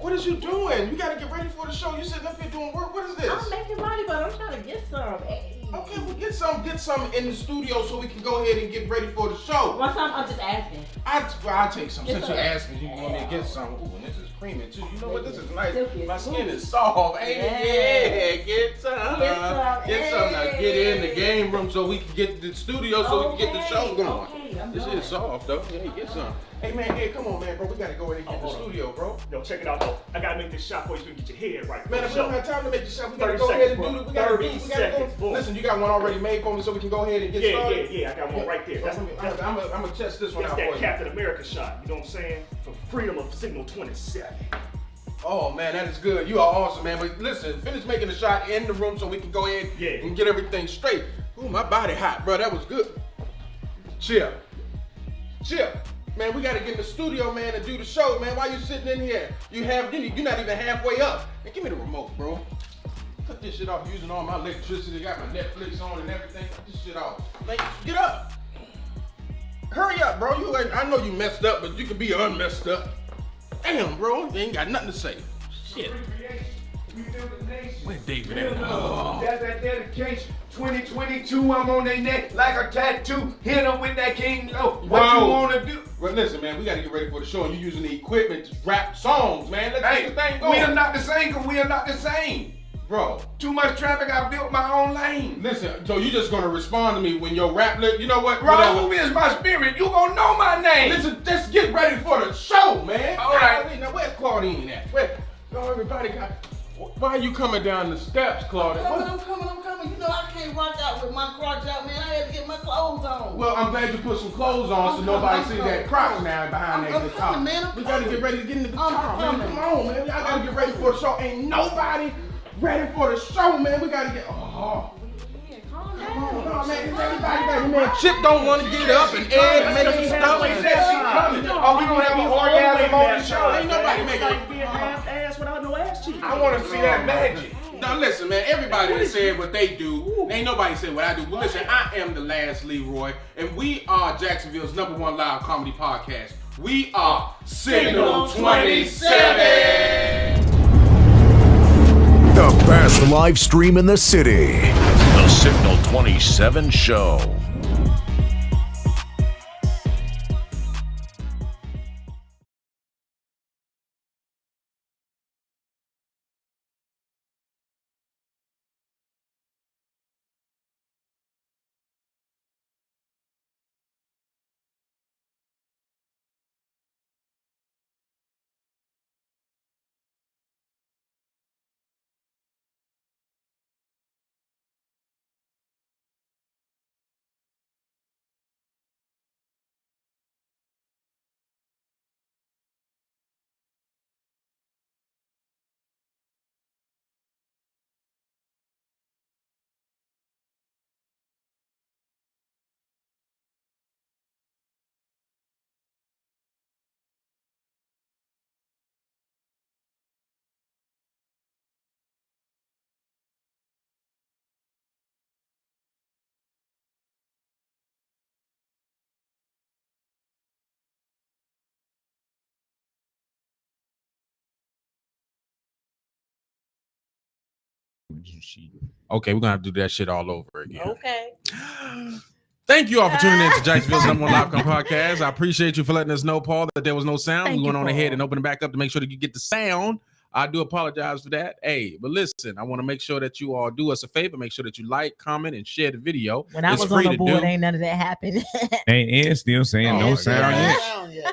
What is you doing? You gotta get ready for the show. You sitting up here doing work. What is this? I'm making money, but I'm trying to get some. Hey. Okay, well get some in the studio so we can go ahead and get ready for the show. One time I'm just asking. I'll take some. Since you're asking, you Yeah. want me to get some. Ooh, and this is creamy too. You know what? This is nice. Silky. My skin is soft. Ain't it? Yeah, get some. Get some. Now get in the game room so we can get the studio so we can get the show going. Okay, this is soft though. Yeah, get some. Hey man, hey, come on man, bro. We gotta go in and get the studio, bro. Yo, check it out though. I gotta make this shot for you so you can get your head right. Man, if we don't have time to make the shot, we gotta 30 go ahead and seconds, do it. bro. We gotta 30 go. seconds, boom. Listen, you got one already made for me so we can go ahead and get started? Yeah, I got one right there. I'm gonna test this one That's out for that you. Captain America shot, you know what I'm saying? For freedom of signal 27. Oh man, that is good. You are awesome, man. But listen, finish making the shot in the room so we can go ahead and get everything straight. Ooh, my body hot, bro. That was good. Chill. Man, we gotta get in the studio, man, and do the show, man. Why you sitting in here? You're not even halfway up. Man, give me the remote, bro. Cut this shit off using all my electricity. Got my Netflix on and everything. Cut this shit off. Man, get up. Hurry up, bro. I know you messed up, but you can be unmessed up. Damn, bro. You ain't got nothing to say. Shit. Where's David at? Oh. That's that dedication. 2022, I'm on their neck like a tattoo. Hit them with that King Low. What you wanna do? Well, listen, man, we gotta get ready for the show, and you're using the equipment to rap songs, man. Let's get the thing going. We are not the same, cause we are not the same. Bro. Too much traffic, I built my own lane. Listen, so you just gonna respond to me when your rap lip, you know what? Raul is my spirit, you gonna know my name. Listen, just get ready for the show, man. All right. Now, where's Claudine at? Everybody got... Why are you coming down the steps, Claudine? I'm coming. You know I can't rock out with my crotch out, man. I had to get my clothes on. Well, I'm glad you put some clothes on so nobody see that crotch now behind that guitar. Man, we gotta get ready to get in the guitar, man. Come on, man. Y'all gotta get ready for the show. Ain't nobody ready for the show, man. We gotta get... Oh. Calm Come on, down. no, man. Everybody, man. Chip don't want to get up and Ed making stuff. Are we gonna have an orgasm on the show? Ain't nobody making Like being half ass without no ass cheek. I wanna see that magic. Now listen, man, everybody that said what they do, ain't nobody said what I do. But listen, I am the last Leroy, and we are Jacksonville's #1 live comedy podcast. We are Signal 27. The best. best live stream in the city. The Signal 27 Show. Okay, we're gonna have to do that shit all over again. Okay. Thank you all for tuning in to Jacksonville's #1 live podcast. I appreciate you for letting us know, Paul, that there was no sound. We went on ahead and opened it back up to make sure that you get the sound. I do apologize for that. Hey, but listen, I want to make sure that you all do us a favor. Make sure that you like, comment, and share the video. When I was on the board, ain't none of that happened. Ain't Ed still saying no sound yet?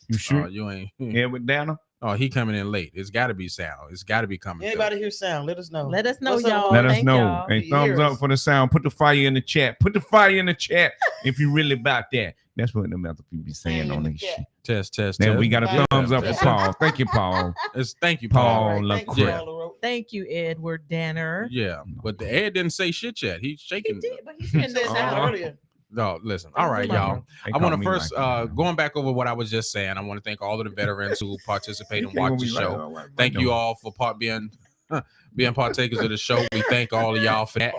You sure? You ain't. Yeah, with Dana? Oh, he coming in late. It's got to be sound. It's got to be coming. Anybody hear sound? Let us know. Let us know, What's up? y'all. Let us Thank know. y'all. Hey, thumbs up for the sound. Put the fire in the chat. Put the fire in the chat if you really about that. That's what them other people be saying on this shit. Test. Then we got a Yeah. thumbs up for Paul. Thank you, Paul. Thank you, Paul. Thank you, Edward Danner. Yeah, but the Ed didn't say shit yet. He's shaking. He did, but he said no sound earlier. No, listen. All right, y'all. I want to first, going back over what I was just saying, I want to thank all of the veterans who participate and watch the show. Thank you all for being partakers of the show. We thank all of y'all for that.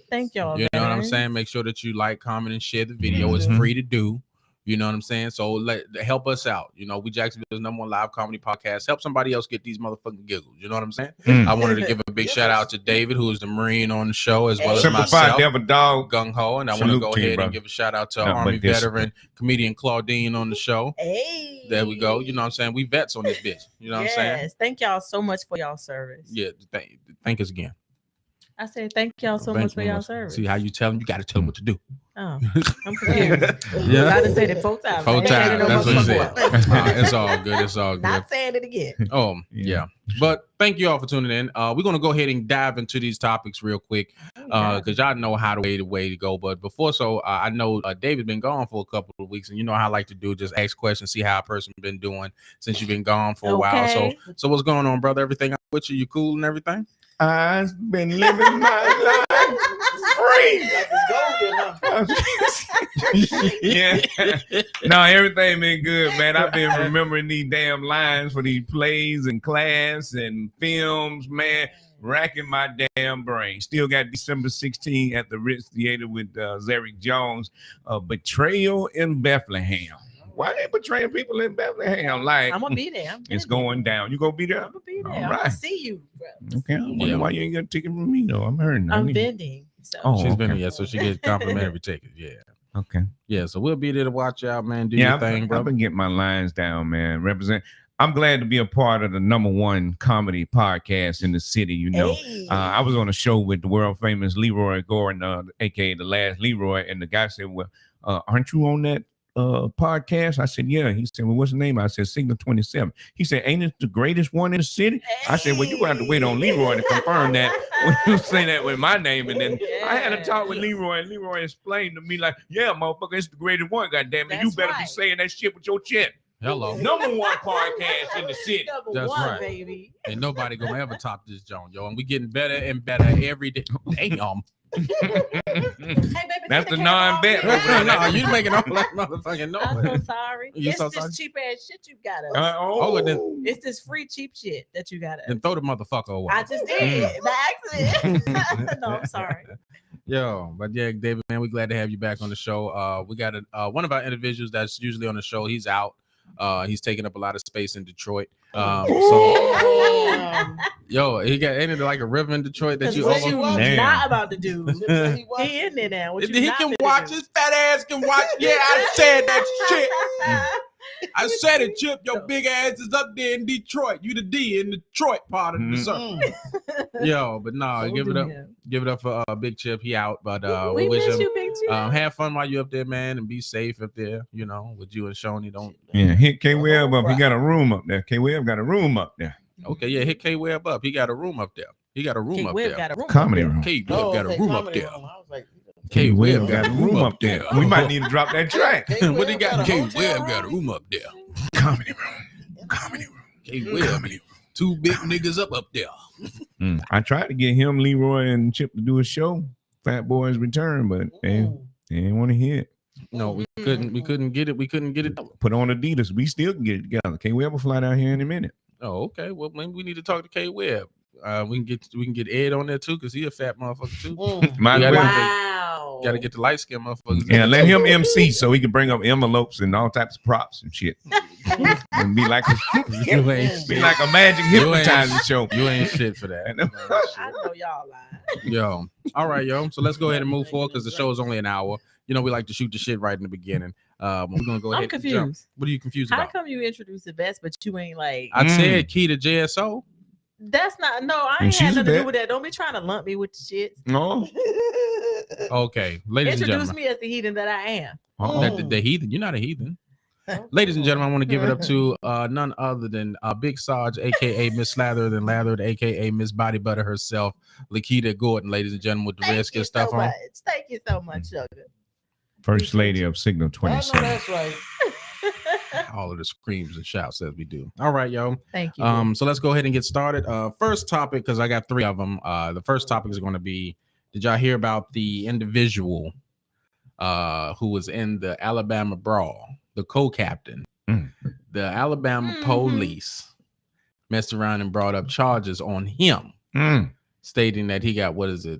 Thank y'all. You know what I'm saying? Make sure that you like, comment, and share the video. It's free to do. You know what I'm saying? So help us out. You know, we Jacksonville's #1 live comedy podcast. Help somebody else get these motherfucking giggles. You know what I'm saying? I wanted to give a big shout out to David, who is the Marine on the show, as well as myself, Devil Dog, Gung Ho, and I want to go ahead and give a shout out to Army veteran comedian Claudine on the show. Hey, there we go. You know what I'm saying? We vets on this bitch. You know what I'm saying? Yes. Thank y'all so much for y'all service. Yeah. Thank us again. I said thank y'all so much for y'all service. See how you tell them? You got to tell them what to do. Oh, I'm confused. Yeah. I just said it 4 times. 4 times. That's what you said. It's all good. It's all good. Not saying it again. Oh, yeah. But thank you all for tuning in. We're going to go ahead and dive into these topics real quick because y'all know how the way to go. But before I know David's been gone for a couple of weeks, and you know how I like to do, just ask questions, see how a person been doing since you've been gone for a while. So what's going on, brother? Everything with you? You cool and everything? I've been living my life free. Yeah. No, everything been good, man. I've been remembering these damn lines for these plays and class and films, man. Racking my damn brain. Still got December 16 at the Ritz Theater with Zerick Jones. Betrayal in Bethlehem. Why they betraying people in Bethlehem? Like, I'm gonna be there. It's going down. You gonna be there? I'm gonna be there. All I'm right. gonna see you, bro. Okay. I wonder why you ain't got a ticket from me though. I'm hurting. I'm bending. So. She's been here, so she gets complimentary tickets. Yeah. Okay. Yeah. So we'll be there to watch out, man. Do your thing, bro. I've been getting my lines down, man. Represent. I'm glad to be a part of the #1 comedy podcast in the city. You know, I was on a show with the world famous Leroy Gordon, aka the Last Leroy, and the guy said, "Well, aren't you on that podcast?" I said, "Yeah." He said, "Well, what's the name?" I said, Signal 27. He said, "Ain't it the greatest one in the city?" I said, "Well, you gonna have to wait on Leroy to confirm that when you say that with my name." And then I had a talk with Leroy, and Leroy explained to me like, "Yeah, motherfucker, it's the greatest one. Goddamn it, you better be saying that shit with your chin." Hello. #1 podcast in the city. That's right, baby. Ain't nobody gonna ever top this Joan, yo. And we getting better and better every day. Damn. That's the non-bet. No, you making all that motherfucking noise. I'm so sorry. You it's so this sorry? cheap ass shit you got us. Then, it's this free cheap shit that you got us. Then throw the motherfucker away. I just did by accident. No, I'm sorry. Yo, but yeah, David, man, we're glad to have you back on the show. We got one of our individuals that's usually on the show. He's out. He's taking up a lot of space in Detroit. Damn. Yo, he got ain't it like a river in Detroit that you What you over? not about to do? He He in there now. What you He not can finna watch do? his fat ass can watch. Yeah, I said that shit. I said it, Chip. Your big ass is up there in Detroit. You the D in Detroit part of the circle. Yo, but no, So give it do up. him. Give it up for Big Chip. He out, but We we wish miss him you, Big Chip. have fun while you up there, man, and be safe up there. You know, with you and Shoney. Don't. Yeah, hit K Webb up. He got a room up there. K Webb got a room up there. Okay, yeah, hit K Webb up. He got a room up there. He got a room K up Webb there. got a room. Comedy up there. room. K Webb got a room up there. I was like, K Webb Webb got a room up there. We might need to drop that track. What he got? K hotel Webb room? got a room up there. Comedy room. Comedy room. K Webb, two big niggas up there. I tried to get him, Leroy, and Chip to do a show, Fat Boys Return, but they didn't want to hear it. No, we couldn't get it. We couldn't get it. Put on Adidas. We still can get it together. K Webb will fly down here in a minute. Oh, okay. Well, maybe we need to talk to K Webb. We can get Ed on there too, because he a fat motherfucker too. Might Yeah, as well. Wow. Got to get the light skin motherfuckers. Yeah, let him MC so he can bring up envelopes and all types of props and shit. And be like a magic hypnotizing show. You ain't shit for that. I know y'all lying. Yo. All right, yo. So let's go ahead and move forward because the show is only an hour. You know, we like to shoot the shit right in the beginning. We're gonna go ahead. I'm confused. And jump. What are you confused How about? come you introduced the vest, but you ain't like? I said key to JSO. That's not. No, I And ain't she's had a nothing to do vet. with that. Don't be trying to lump me with the shit. No. Okay, ladies and Introduce gentlemen. me as the heathen that I am. The heathen. You're not a heathen. Ladies and gentlemen, I want to give it up to none other than Big Sarge, aka Miss Slathered and Lathered, aka Miss Body Butter herself, Lakita Gordon, ladies and gentlemen, with the Thank Redskin you stuff so on. much. Thank you so much, sugar. First lady of Signal I know 27. that's right. All of the screams and shouts as we do. All right, yo. Thank you. So let's go ahead and get started. First topic, because I got three of them. The first topic is going to be: did y'all hear about the individual who was in the Alabama brawl, the co-captain? The Alabama police messed around and brought up charges on him, stating that he got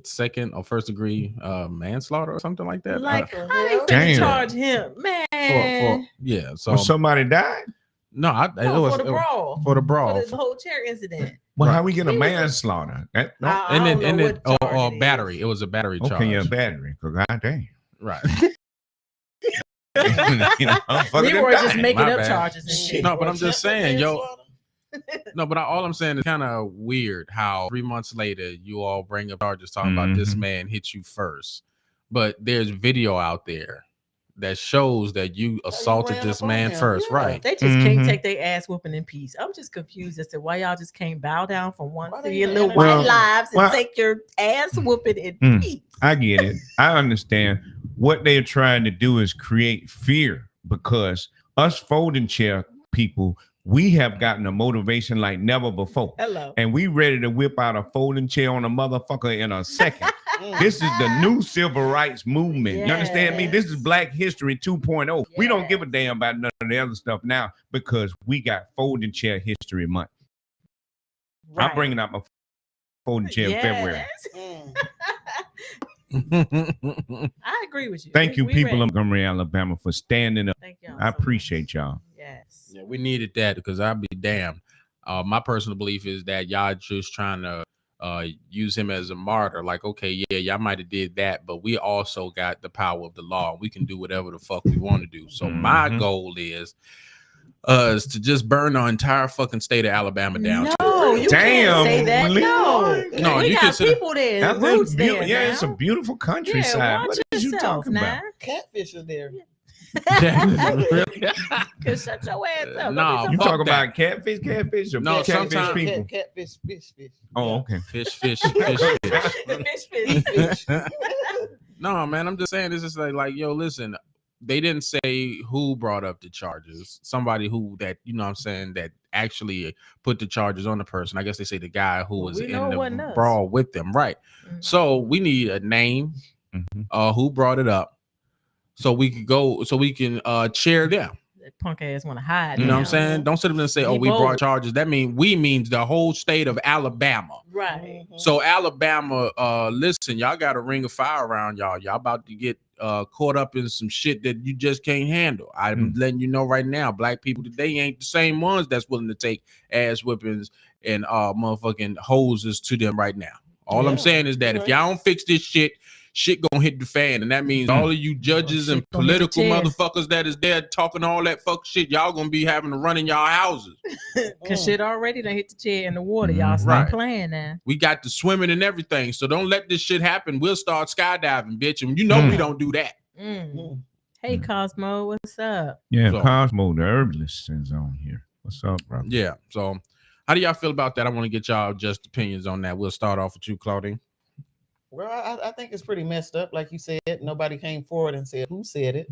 second or first degree manslaughter or something like that. Like, the how they hell? finna Damn. charge him, man? Yeah. So Well, somebody died? no, For the brawl. for the brawl. For the whole chair incident. Well, Right. how we get a He was a- manslaughter? That, no? I And don't then know what charge or it battery. is. It was a battery charge. Okay, yeah, battery. Cause goddamn. Right. You know, I'm fucking Leroy just dying. making My up bad. charges and shit. No, but I'm just saying, yo. Manslaughter? No, but all I'm saying is kind of weird how 3 months later you all bring up charges talking about this man hit you first, but there's video out there that shows that you assaulted ran this up on man him. first, Yeah. right? They just can't take their ass whooping in peace. I'm just confused as to why y'all just can't bow down from one Why for they your ain't little in white Well, lives and well- take your ass whooping in Mm. peace. I get it. I understand. What they're trying to do is create fear because us folding chair people, we have gotten a motivation like never before. Hello. And we ready to whip out a folding chair on a motherfucker in a second. This is the new civil rights movement. You understand me? This is Black History 2.0. We don't give a damn about none of the other stuff now because we got folding chair history month. I'm bringing out my folding chair in February. I agree with you. Thank you, We people ready. of Montgomery, Alabama, for standing up. Thank y'all I so much. appreciate y'all. Yes. Yeah, we needed that because I'd be damned. My personal belief is that y'all just trying to use him as a martyr. Like, okay, yeah, y'all might have did that, but we also got the power of the law. We can do whatever the fuck we want to do. So my goal is to just burn the entire fucking state of Alabama down. No, you Damn, can't say that. No, No, we you got consider- people there. That's Roots beautiful. there. Yeah, now. it's a beautiful countryside. watch What is you yourself talking now. about? Catfish is there. Cause shut your ass up. Nah, Don't You be fuck talking that. about catfish or No, catfish sometimes- people? Catfish, fish. Oh, okay. fish. so- the fish. No, man, I'm just saying this is like, yo, listen, they didn't say who brought up the charges. Somebody who that, you know what I'm saying, that actually put the charges on the person. I guess they say the guy who was We in know it wasn't the us. brawl with them. Right. Mhm. So we need a name, Mhm. who brought it up so we could go, so we can cheer them. That punk ass want to hide. You know what I'm now. saying? Don't sit up and say, "Oh, we brought charges." That means the whole state of Alabama. Right. So Alabama, listen, y'all got a ring of fire around y'all. Y'all about to get caught up in some shit that you just can't handle. I'm letting you know right now, black people today ain't the same ones that's willing to take ass whippings and motherfucking hoses to them right now. All I'm saying is that if y'all don't fix this shit gonna hit the fan, and that means all of you judges and political motherfuckers that is there talking all that fuck shit, y'all gonna be having to run in y'all houses. Cause shit already done hit the chair in the water. Y'all stop playing now. We got the swimming and everything, so don't let this shit happen. We'll start skydiving, bitch, and you know we don't do that. Hey Cosmo, what's up? Yeah, so, Cosmo, the herbalist is on here. What's up, bro? Yeah, so how do y'all feel about that? I want to get y'all just opinions on that. We'll start off with you, Claudine. Well, I think it's pretty messed up. Like you said, nobody came forward and said who said it.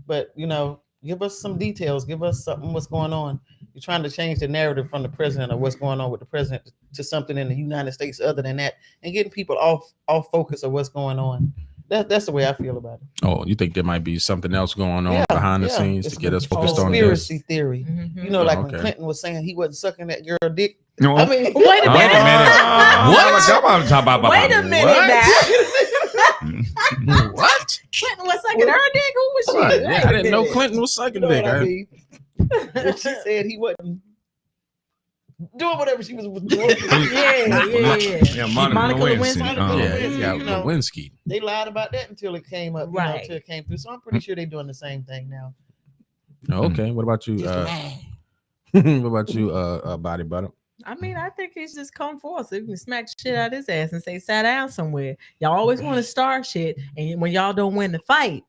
But, you know, give us some details. Give us something, what's going on. You're trying to change the narrative from the president or what's going on with the president to something in the United States other than that and getting people off focus of what's going on. That's the way I feel about it. Oh, you think there might be something else going on behind the scenes to get us focused on this? Conspiracy theory. You know, like when Clinton was saying he wasn't sucking that girl dick. No. I mean, wait a minute. What? Wait a minute now. What? Clinton was sucking her dick? Who was she? Yeah, I didn't know Clinton was sucking dick. I mean? But she said he wasn't doing whatever she was doing. Yeah, Monica Lewinsky. Lewinsky. They lied about that until it came up, right? Until it came through. So I'm pretty sure they're doing the same thing now. Okay, what about you? What about you, Body Butter? I mean, I think he's just come forth so you can smack shit out his ass and say, "Sat down somewhere." Y'all always want to start shit, and when y'all don't win the fight,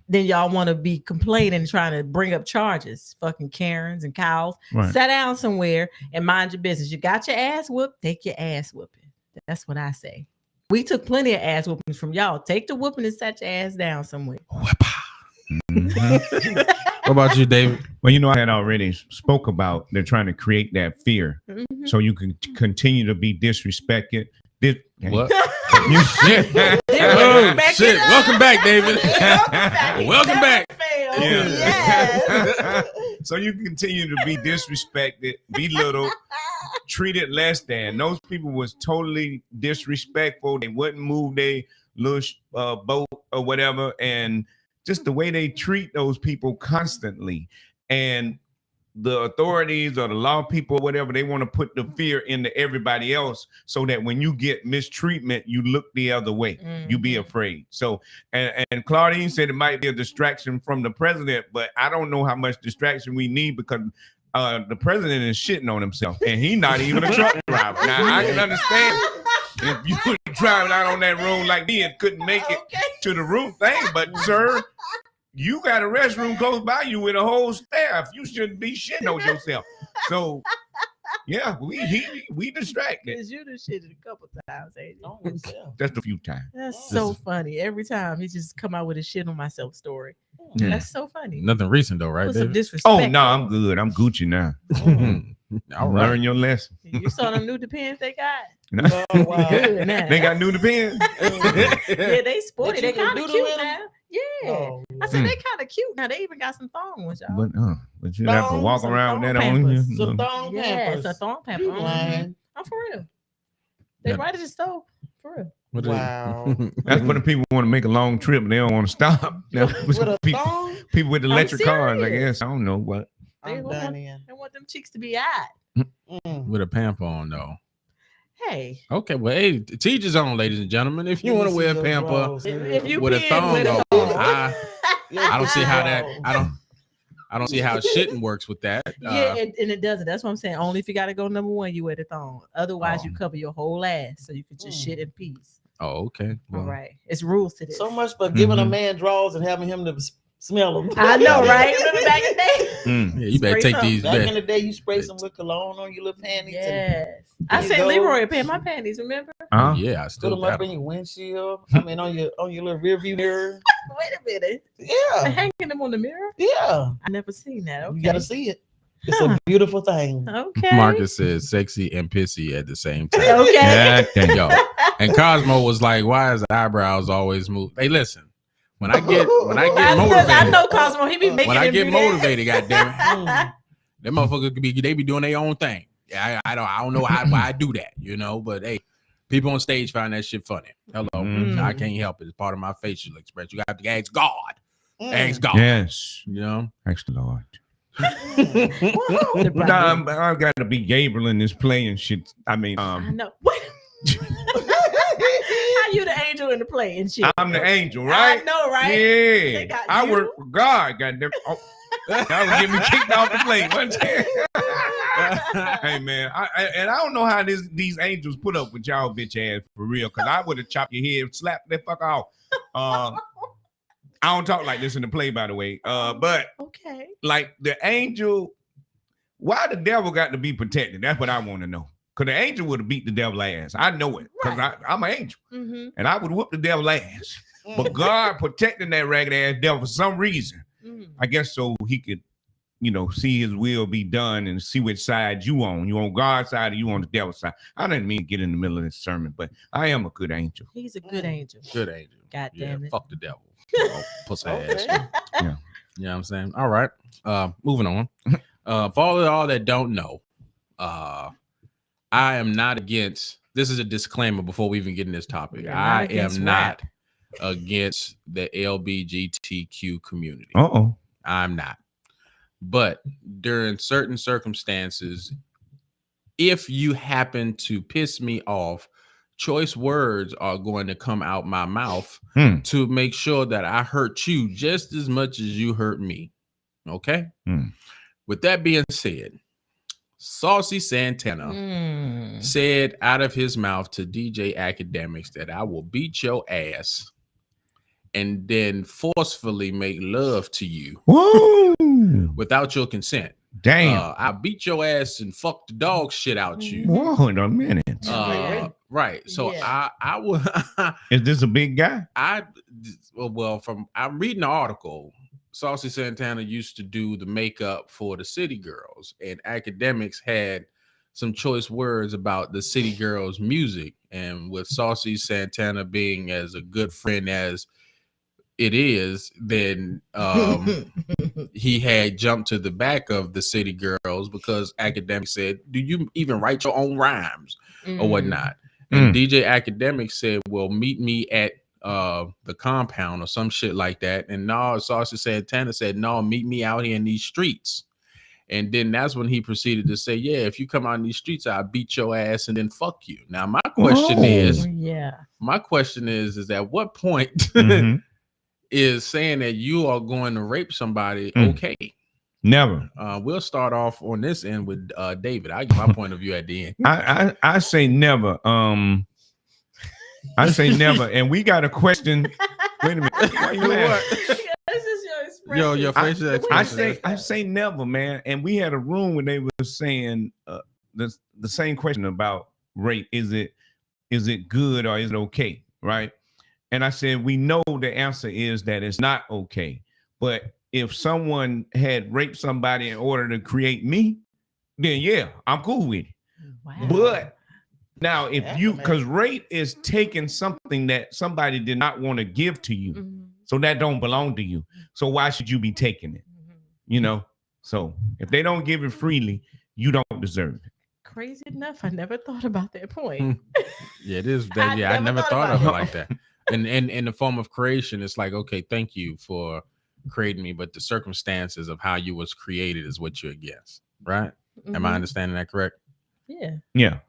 then y'all want to be complaining and trying to bring up charges. Fucking Karens and cows. Right. Sit down somewhere and mind your business. You got your ass whooped, take your ass whooping. That's what I say. We took plenty of ass whoopings from y'all. Take the whooping and set your ass down somewhere. What about you, David? Well, you know, I had already spoke about they're trying to create that fear so you can continue to be disrespected. What? Shit. Welcome back, David. Welcome back. Yeah. Yes. So you continue to be disrespected, belittled, treated less than. Those people was totally disrespectful. They wouldn't move their little boat or whatever, and just the way they treat those people constantly. And the authorities or the law people, whatever, they want to put the fear into everybody else so that when you get mistreatment, you look the other way. You be afraid. So, and Claudine said it might be a distraction from the president, but I don't know how much distraction we need because the president is shitting on himself and he's not even a truck driver. Now, I can understand if you were driving out on that road like me and couldn't make it to the roof thing, but sir, you got a restroom close by you with a whole staff. You shouldn't be shitting on yourself. So, yeah, we distracted. Because you done shitted a couple times, ain't you? Just a few times. That's so funny. Every time he just come out with a shit on myself story. Yeah. That's so funny. Nothing recent though, right? Some disrespect. Oh no, I'm good. I'm Gucci now. All right. Learn your lesson. You saw them new Depends they got? Oh, wow. Good, they got new Depends. Yeah, they sporty. They kind of cute now. Yeah. Oh, I said they kind of cute now. They even got some thongs, y'all. But you have to walk around with that on you. Some thong pampers. Yes, a thong pamper. I'm for real. They right at the stove. For real. Wow. That's for the people who want to make a long trip and they don't want to stop. People with electric cars, I guess. I don't know what. They want them cheeks to be out. With a pamper on though. Hey. Okay, well, hey, teach his own, ladies and gentlemen. If you want to wear a pamper with a thong on, I don't see how that. I don't see how shitting works with that. Yeah, and it doesn't. That's what I'm saying. Only if you got to go number one, you wear the thong. Otherwise, you cover your whole ass so you can just shit in peace. Oh, okay. Well, all right. It's rules to this. So much for giving a man draws and having him to smell them. I know, right? Remember back in the day? Yeah, you better take these. Back in the day, you spray some with cologne on your little panties. Yes. I sent Leroy a pair of my panties, remember? Yeah, I still put them up in your windshield. I mean, on your little rear view mirror. Wait a minute. Yeah. Hanging them on the mirror? Yeah. I never seen that. Okay. You got to see it. It's a beautiful thing. Okay. Marcus says sexy and pissy at the same time. Okay. Yo. And Cosmo was like, why is the eyebrows always moved? Hey, listen. When I get I motivated, know Cosmo. He be making. when I him get do that. motivated, goddamn it, them motherfuckers they be doing their own thing. Yeah, I don't know why I do that, you know. But hey, people on stage find that shit funny. Hello, I can't help it. It's part of my facial expression. You got to ask God. Ask God. Yes. You know. Thanks the Lord. The I got to be Gabriel in this play and shit. I mean, I know. What? How you the angel in the play and shit? I'm the angel, right? I know, right? Yeah. Got I you? work for God. Goddamn. Oh, that would get me kicked off the plane. Hey man, I don't know how these angels put up with y'all bitch ass for real. Cause I would have chopped your head, slapped that fuck off. I don't talk like this in the play, by the way. But okay, like the angel, why the devil got to be protected? That's what I want to know. Cause the angel would have beat the devil ass. I know it. Cause I'm an angel, and I would whoop the devil ass. But God protecting that ragged ass devil for some reason. I guess so he could, see his will be done and see which side you on. You on God's side or you on the devil's side. I didn't mean to get in the middle of this sermon, but I am a good angel. He's a good angel. Good angel. God damn it. Fuck the devil. Pussy ass. Yeah. You know what I'm saying? All right. Moving on. For all that don't know, I am not against, this is a disclaimer before we even get in this topic. I am not against the LGBTQ community. I'm not. But during certain circumstances, if you happen to piss me off, choice words are going to come out my mouth to make sure that I hurt you just as much as you hurt me. Okay? With that being said, Saucy Santana said out of his mouth to DJ Akademiks that I will beat your ass and then forcefully make love to you without your consent. Damn. I beat your ass and fuck the dog shit out you. Whoa, in a minute. Right. So yeah. I would. Is this a big guy? I'm reading the article. Saucy Santana used to do the makeup for the City Girls, and Akademiks had some choice words about the City Girls music. And with Saucy Santana being as a good friend as it is, then he had jumped to the back of the City Girls because Akademiks said, "Do you even write your own rhymes or whatnot?" And DJ Akademiks said, "Well, meet me at the compound or some shit like that." And no, Saucy Santana said, "No, meet me out here in these streets." And then that's when he proceeded to say, "Yeah, if you come out in these streets, I'll beat your ass and then fuck you." Now, my question is, at what point is saying that you are going to rape somebody okay? Never. We'll start off on this end with David. I'll give my point of view at the end. I say never. I say never. And we got a question. Wait a minute. Why you laughing? This is your expression. Your facial expression. I say never, man. And we had a room where they were saying the same question about rape. Is it good or is it okay? Right. And I said, we know the answer is that it's not okay. But if someone had raped somebody in order to create me, then yeah, I'm cool with it. Wow. But now if because rape is taking something that somebody did not want to give to you. So that don't belong to you. So why should you be taking it? So if they don't give it freely, you don't deserve it. Crazy enough, I never thought about that point. Yeah, it is. I never thought of it like that. And in the form of creation, it's like, okay, thank you for creating me, but the circumstances of how you was created is what you're against, right? Am I understanding that correct? Yeah.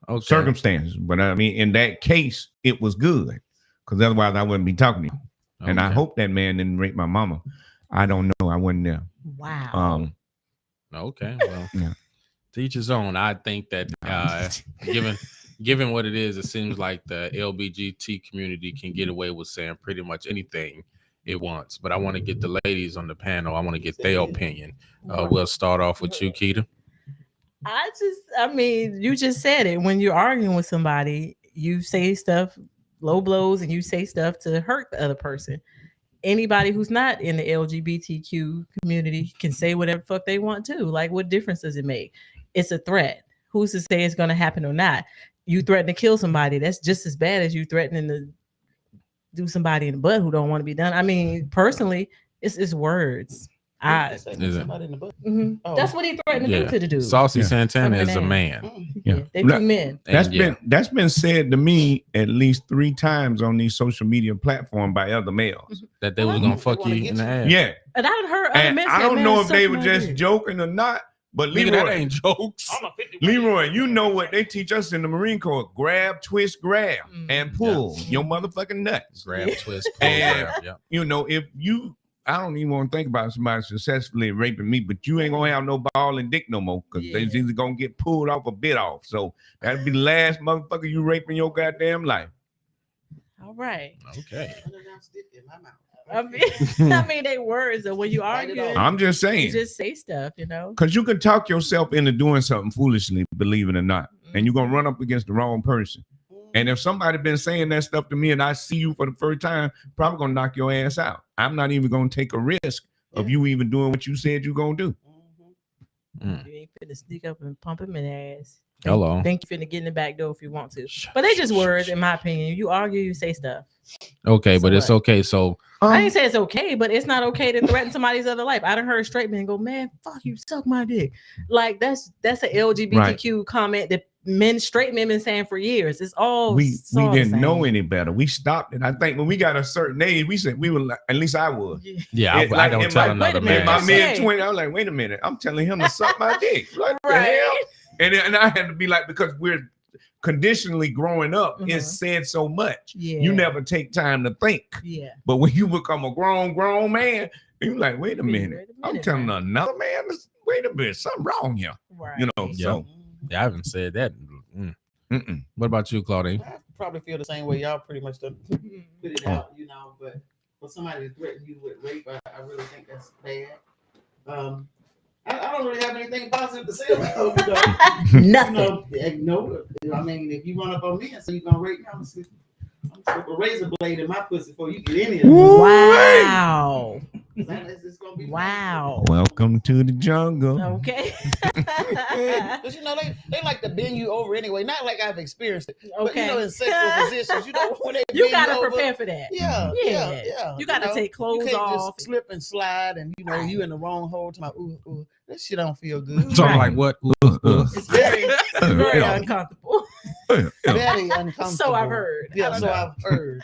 Okay. Circumstances. But I mean, in that case, it was good. Because otherwise I wouldn't be talking to you. And I hope that man didn't rape my mama. I don't know. I wasn't there. Wow. Okay. Well, to each his own. I think that given what it is, it seems like the LGBT community can get away with saying pretty much anything it wants. But I want to get the ladies on the panel. I want to get their opinion. We'll start off with you, Keita. You just said it. When you're arguing with somebody, you say stuff, low blows, and you say stuff to hurt the other person. Anybody who's not in the LGBTQ community can say whatever fuck they want to. Like, what difference does it make? It's a threat. Who's to say it's going to happen or not? You threaten to kill somebody. That's just as bad as you threatening to do somebody in the butt who don't want to be done. I mean, personally, it's words. Is somebody in the book? Oh. That's what he threatened to do to the dude. Saucy Santana is a man. Yeah, they two men. That's been said to me at least 3 times on these social media platforms by other males that they was gonna fuck you in the ass. Yeah, and I done heard other men. I don't know if they were just joking or not. But Leroy, that ain't jokes. Leroy, you know what they teach us in the Marine Corps: grab, twist, grab, and pull your motherfucking nuts. Grab, twist, pull, grab. Yeah. You know, if you, I don't even want to think about somebody successfully raping me, but you ain't gonna have no ball and dick no more because they're either gonna get pulled off or bit off. So that'll be the last motherfucker you rape in your goddamn life. All right. Okay. I mean, they words. And when you argue, I'm just saying, you just say stuff, you know, because you can talk yourself into doing something foolishly, believe it or not, and you're gonna run up against the wrong person. And if somebody been saying that stuff to me and I see you for the first time, probably gonna knock your ass out. I'm not even gonna take a risk of you even doing what you said you're gonna do. You ain't finna sneak up and pump him in the ass. Hello. Think you finna get in the back door if you want to. But they just words, in my opinion. You argue, you say stuff. Okay, but it's okay. So I didn't say it's okay, but it's not okay to threaten somebody's other life. I done heard straight men go, man, fuck you, suck my dick. Like that's an LGBTQ comment that straight men been saying for years. It's all we didn't know any better. We stopped it. I think when we got a certain age, we said we were like, at least I was. Yeah, I don't tell another man. In my mid-20s, I was like, wait a minute, I'm telling him to suck my dick. Like, what the hell? And I had to be like, because we're conditionally growing up, it's said so much. You never take time to think. But when you become a grown man, you're like, wait a minute, I'm telling another man, wait a minute, something wrong here. Right. You know, so I haven't said that. What about you, Claudine? I probably feel the same way. Y'all pretty much done put it out, you know, but for somebody to threaten you with rape, I really think that's bad. I don't really have anything positive to say about it. Nothing. No, I mean, if you run up on me and say you're gonna rape me, I'm gonna stick a razor blade in my pussy before you get any of it. Wow. Wow. Welcome to the jungle. Okay. Because you know they like to bend you over anyway. Not like I've experienced it, but you know, in sexual positions, you know, when they you bend gotta over, prepare for that. Yeah. You gotta take clothes you can't off. just slip and slide, and you know you in the wrong hole. To my ooh, this shit don't feel good. So I'm like, what? It's very uncomfortable. Very uncomfortable. So I've heard. Yeah, so I've heard.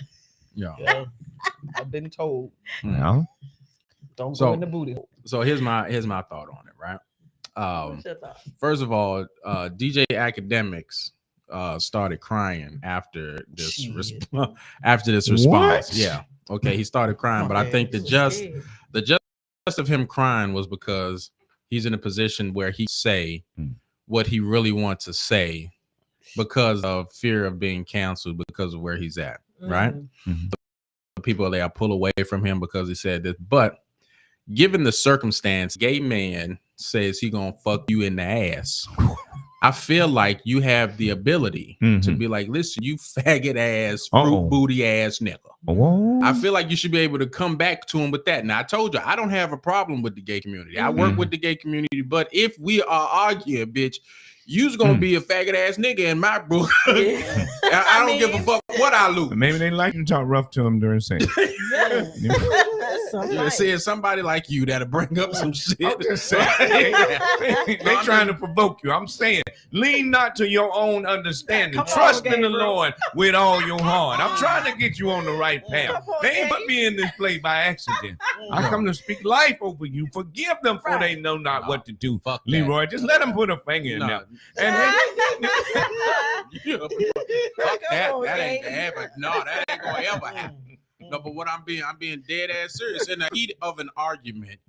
Yeah. I've been told. No. Don't go in the booty hole. So here's my thought on it, right? First of all, DJ Akademiks started crying after this response. What? Yeah. Okay, he started crying, but I think the just of him crying was because he's in a position where he say what he really wants to say because of fear of being canceled because of where he's at, right? The people there pull away from him because he said this, but given the circumstance, gay man says he gonna fuck you in the ass. I feel like you have the ability to be like, listen, you faggot ass, fruit booty ass nigga. I feel like you should be able to come back to him with that. Now, I told you, I don't have a problem with the gay community. I work with the gay community, but if we are arguing, bitch, you's gonna be a faggot ass nigga in my book. I don't give a fuck what I lose. Maybe they like you to talk rough to them during sex. You're seeing somebody like you that'll bring up some shit. I'm just saying. They trying to provoke you. I'm saying, lean not to your own understanding. Trust in the Lord with all your heart. I'm trying to get you on the right path. They ain't put me in this place by accident. I come to speak life over you. Forgive them for they know not what to do. Fuck Leroy, just let them put a finger in there. And fuck that. That ain't gonna happen. No, that ain't gonna ever happen. No, but what I'm being dead ass serious. In the heat of an argument,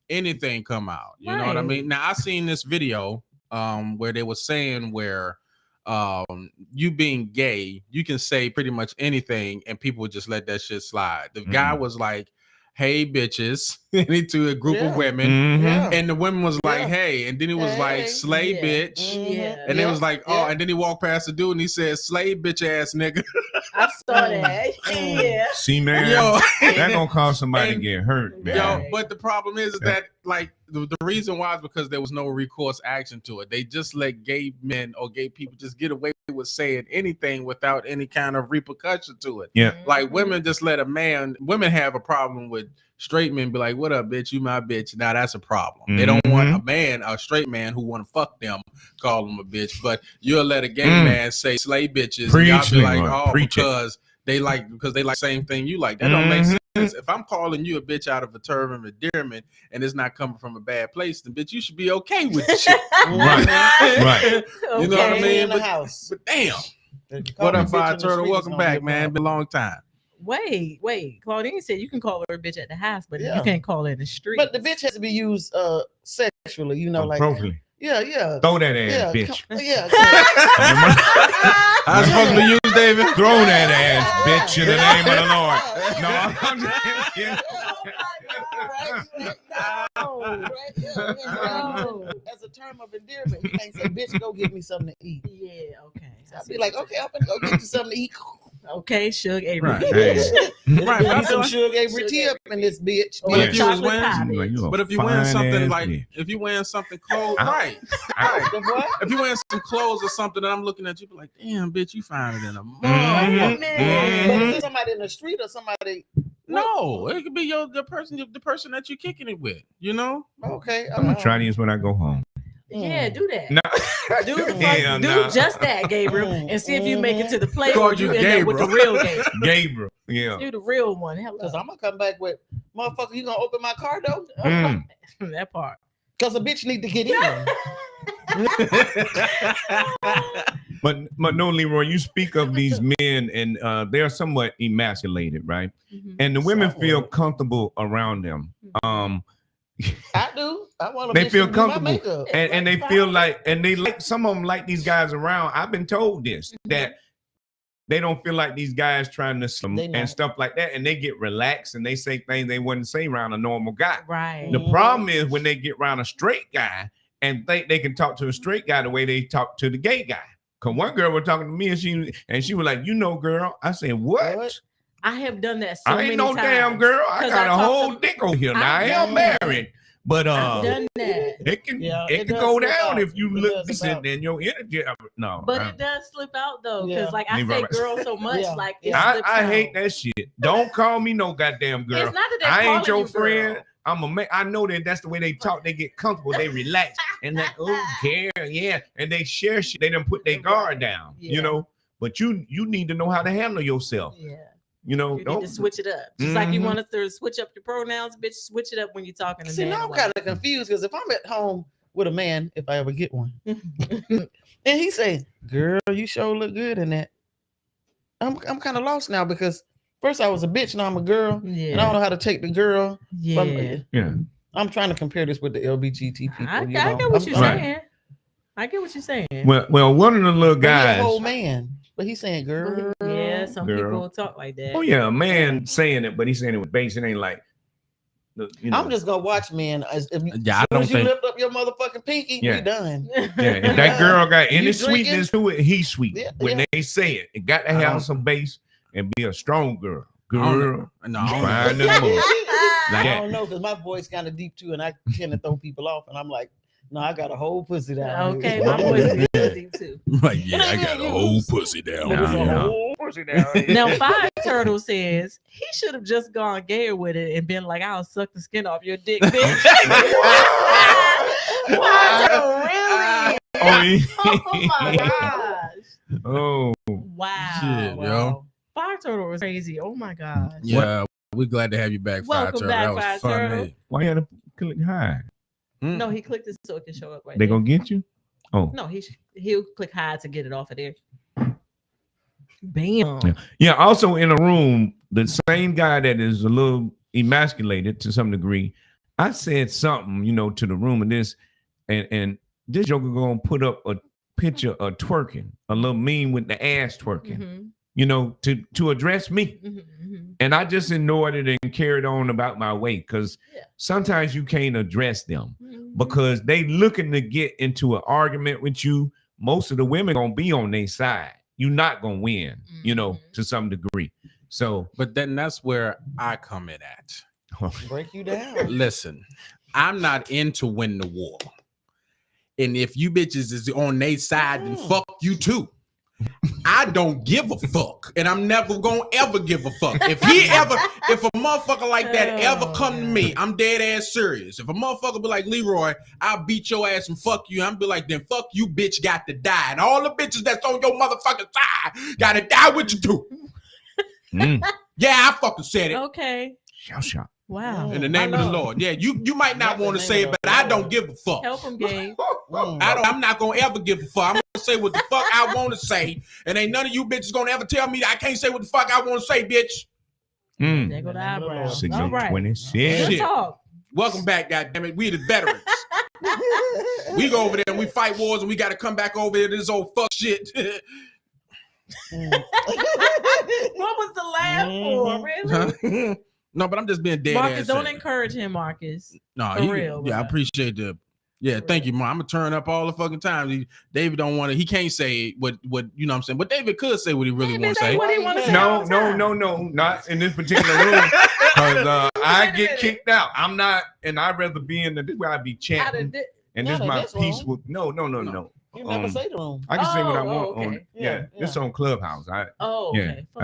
anything come out. You know what I mean? Now I seen this video where they were saying where you being gay, you can say pretty much anything and people would just let that shit slide. The guy was like, hey bitches, into a group of women, and the women was like, "Hey," and then he was like, "Slay, bitch," and it was like, "Oh," and then he walked past the dude and he said, "Slay, bitch ass nigga." I saw that. Yeah. See, man, that gonna cause somebody to get hurt, man. Yo, but the problem is that like the reason why is because there was no recourse action to it. They just let gay men or gay people just get away with saying anything without any kind of repercussion to it. Yeah, like women just let women have a problem with straight men be like, "What up, bitch? You my bitch." Now that's a problem. They don't want a straight man who want to fuck them, call them a bitch. But you'll let a gay man say "slay bitches," and y'all be like, "Oh, because they like the same thing you like." That don't make sense. If I'm calling you a bitch out of a term of endearment and it's not coming from a bad place, then bitch, you should be okay with the shit. Right. You know what I mean? But damn. What up, Fire Turtle? Welcome back, man. Been a long time. Wait. Claudine said you can call her a bitch at the house, but you can't call her in the street. But the bitch has to be used sexually, you know, like yeah. Throw that ass, bitch. How's it supposed to be used, David? Throw that ass, bitch, in the name of the Lord. No, I'm just kidding. As a term of endearment, you can't say, "Bitch, go get me something to eat." Yeah, okay. So I'll be like, "Okay, I'm gonna go get you something to eat." Okay, Suge Avery. Right. Right. Some Suge Avery tea up in this bitch. But if you was wearing something like, if you wearing something clothes, right. If you wearing some clothes or something, and I'm looking at you, be like, "Damn, bitch, you finer than a mother." But is it somebody in the street or somebody? No, it could be the person that you're kicking it with. You know? Okay, I'm gonna try these when I go home. Yeah, do that. No. Do just that, Gabriel, and see if you make it to the play Call or you you end up with the real Gabriel. Gabriel, yeah. Do the real one. Because I'm gonna come back with, "Motherfucker, you gonna open my car door?" That part. Because a bitch need to get in. But no, Leroy, you speak of these men and they're somewhat emasculated, right? And the women feel comfortable around them. I do. I want they feel comfortable and they feel like, and they like, some of them like these guys around. I've been told this, that they don't feel like these guys trying to slim and stuff like that, and they get relaxed and they say things they wouldn't say around a normal guy. Right. The problem is when they get around a straight guy and think they can talk to a straight guy the way they talk to the gay guy. Cause one girl was talking to me and she was like, "You know, girl." I said, "What?" I have done that so many times. I ain't no damn girl. I got a whole dick over here. Now I am married. But I've done that. It can go down if you look decent and your energy. No, but it does slip out though, because like I say, girl so much, like I hate that shit. Don't call me no goddamn girl. It's not that I ain't your friend. I know that's the way they talk. They get comfortable. They relax and like, "Oh, care, yeah," and they share shit. They done put their guard down, you know. But you need to know how to handle yourself. Yeah. You know, you need to switch it up. Just like you want us to switch up your pronouns, bitch, switch it up when you're talking to See, now I'm kind of confused because if I'm at home with a man, if I ever get one, and he say, "Girl, you sure look good in that," I'm kind of lost now because first I was a bitch, now I'm a girl, and I don't know how to take the girl. I'm trying to compare this with the LGBT people. I get what you're saying. I get what you're saying. Well, one of the little guys, a whole man. But he's saying, "Girl." Yeah, some people talk like that. Oh yeah, a man saying it, but he's saying it with bass. It ain't like. I'm just gonna watch men. I don't think you lift up your motherfucking pinky, we done. Yeah, if that girl got any sweetness to it, he's sweet. When they say it, it got to have some bass and be a strong girl. Girl, I don't know because my voice kind of deep too, and I tend to throw people off, and I'm like, "No, I got a whole pussy down." Okay, my voice is deep too. Right, yeah, I got a whole pussy down here. Now, Fire Turtle says he should have just gone gayer with it and been like, "I'll suck the skin off your dick, bitch." Fire Turtle, really? Oh my gosh. Oh. Wow. Shit, yo. Fire Turtle was crazy. Oh my gosh. Yeah, we're glad to have you back, Fire Turtle. That was fun. Hey. Why you had to click hide? No, he clicked it so it can show up right They there. gonna get you? Oh. No, he'll click hide to get it off of there. Bam. Yeah, also in a room, the same guy that is a little emasculated to some degree, I said something, to the room of this, and this joker gonna put up a picture of twerking, a little meme with the ass twerking. to address me. And I just ignored it and carried on about my way, because sometimes you can't address them because they looking to get into an argument with you. Most of the women gonna be on their side. You're not gonna win, to some degree. So, but then that's where I come in at. Break you down. Listen, I'm not into win the war. And if you bitches is on their side, then fuck you too. I don't give a fuck, and I'm never gonna ever give a fuck. If a motherfucker like that ever come to me, I'm dead ass serious. If a motherfucker be like, Leroy, I'll beat your ass and fuck you, I'm be like, then fuck you, bitch, got to die. And all the bitches that's on your motherfucking side gotta die with you too. Yeah, I fucking said it. Okay. Shout. Wow. In the name of the Lord. Yeah, you might not want to say it, but I don't give a fuck. Help him, Gabe. I'm not gonna ever give a fuck. I'm gonna say what the fuck I want to say, and ain't none of you bitches gonna ever tell me I can't say what the fuck I want to say, bitch. There go the eyebrows. Signal All right. 26. Good talk. Welcome back, goddammit. We the veterans. We go over there and we fight wars, and we got to come back over here to this old fuck shit. What was the laugh for, really? No, but I'm just being dead. Marcus, don't encourage him, Marcus. No, for real. Yeah, I appreciate the. Yeah, thank you, Mom. I'm gonna turn up all the fucking time. David don't want to. He can't say what you know what I'm saying. But David could say what he really want to say. What he want to say? No, not in this particular room. Because I get kicked out. I'm not, and I'd rather be in this where I be chanting. And this is my peaceful. No. You never say the room. I can say what I want okay. on it. Yeah, it's on Clubhouse. I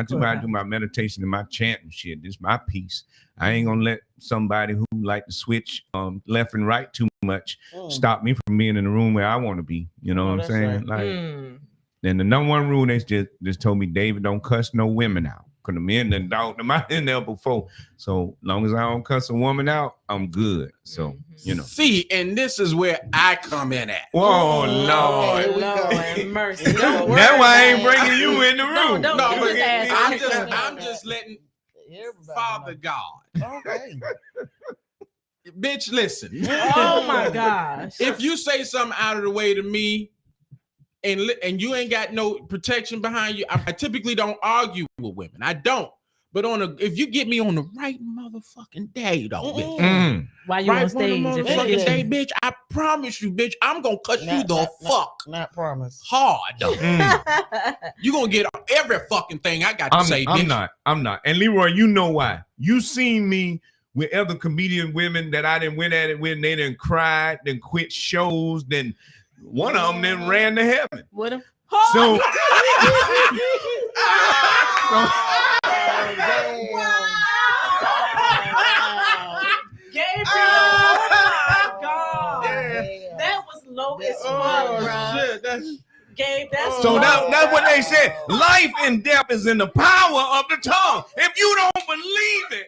do my meditation and my chant and shit. This is my peace. I ain't gonna let somebody who like to switch left and right too much stop me from being in the room where I want to be. You know what I'm saying? Right. Like, then the number one rule they just told me, David, don't cuss no women out. Cause the men done dogged them out in there before. So long as I don't cuss a woman out, I'm good. So See, and this is where I come in at. Whoa, Lord. Lord mercy. That's why I ain't bringing you in the room. No, I'm just letting Father God. Okay. Bitch, listen. Oh my gosh. If you say something out of the way to me, and you ain't got no protection behind you, I typically don't argue with women. I don't. But if you get me on the right motherfucking day, though, bitch. Why you on stage? On the motherfucking day, bitch, I promise you, bitch, I'm gonna cut you the fuck. Not promise. Hard, though. You gonna get every fucking thing I got to say, bitch. I'm not. And Leroy, you know why. You seen me with other comedian women that I didn't win at it when they done cried, then quit shows, then one of them then ran to heaven. What a so that was low as fuck, bro. Gabe, that's so that's what they said. Life and death is in the power of the tongue. If you don't believe it,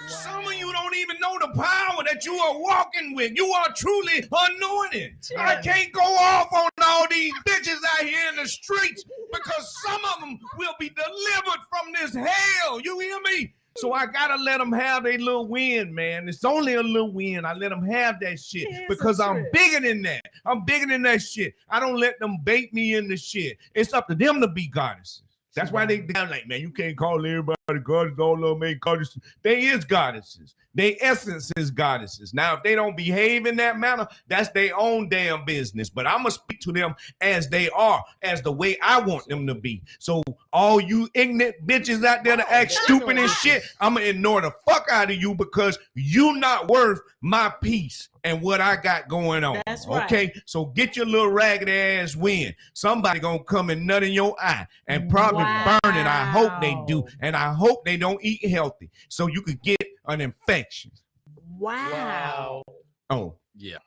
some of you don't even know the power that you are walking with. You are truly anointed. I can't go off on all these bitches out here in the streets because some of them will be delivered from this hell. You hear me? So I gotta let them have their little win, man. It's only a little win. I let them have that shit because I'm bigger than that. I'm bigger than that shit. I don't let them bait me in the shit. It's up to them to be goddesses. That's why they down like, man, you can't call everybody goddess, all of them ain't goddesses. They is goddesses. They essence is goddesses. Now, if they don't behave in that manner, that's their own damn business. But I'm going to speak to them as they are, as the way I want them to be. So all you ignorant bitches out there to act stupid and shit, I'm going to ignore the fuck out of you because you not worth my peace and what I got going on. That's right. Okay, so get your little raggedy ass win. Somebody gonna come and nut in your eye and probably burn it. I hope they do, and I hope they don't eat healthy, so you could get an infection. Wow. Oh yeah.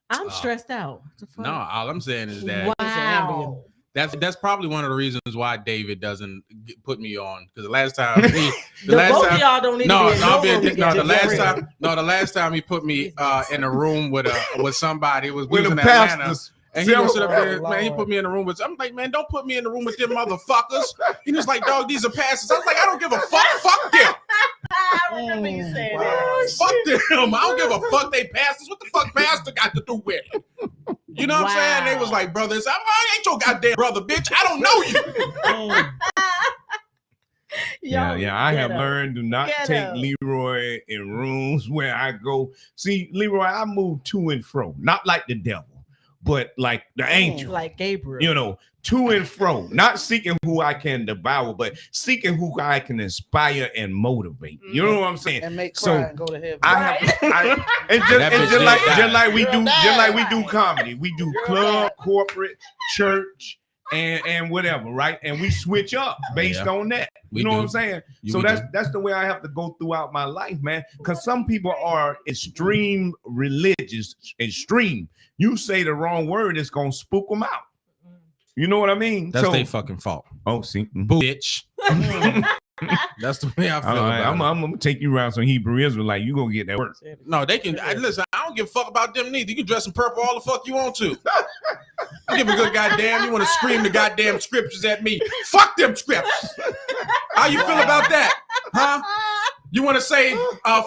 I'm stressed out. No, all I'm saying is that wow. That's probably one of the reasons why David doesn't put me on, because the last time the last time he put me in a room with somebody, it was with in Atlanta. Pastors. And he was sitting up there, man, he put me in the room with, I'm like, man, don't put me in the room with them motherfuckers. He was like, dog, these are pastors. I was like, I don't give a fuck. Fuck them. I remember you saying that. Fuck them. I don't give a fuck they pastors. What the fuck pastor got to do with it? You know what I'm saying? They was like, brother, I ain't your goddamn brother, bitch. I don't know you. Yeah. I have learned to not take Leroy in rooms where I go. See, Leroy, I move to and fro, not like the devil, but like the angel, like Gabriel. You know, to and fro, not seeking who I can devour, but seeking who I can inspire and motivate. You know what I'm saying? And make cry and go to heaven. Just like we do comedy. We do club, corporate, church, and whatever, right? And we switch up based on that. You know what I'm saying? So that's the way I have to go throughout my life, man. Because some people are extreme religious, extreme. You say the wrong word, it's gonna spook them out. You know what I mean? That's their fucking fault. Oh, see, bitch. That's the way I feel about it. I'm gonna take you around some Hebrew Israelite. You gonna get that work? No, they can. Listen, I don't give a fuck about them neither. You can dress in purple all the fuck you want to. I give a good goddamn. You want to scream the goddamn scriptures at me? Fuck them scriptures. How you feel about that, huh? You want to say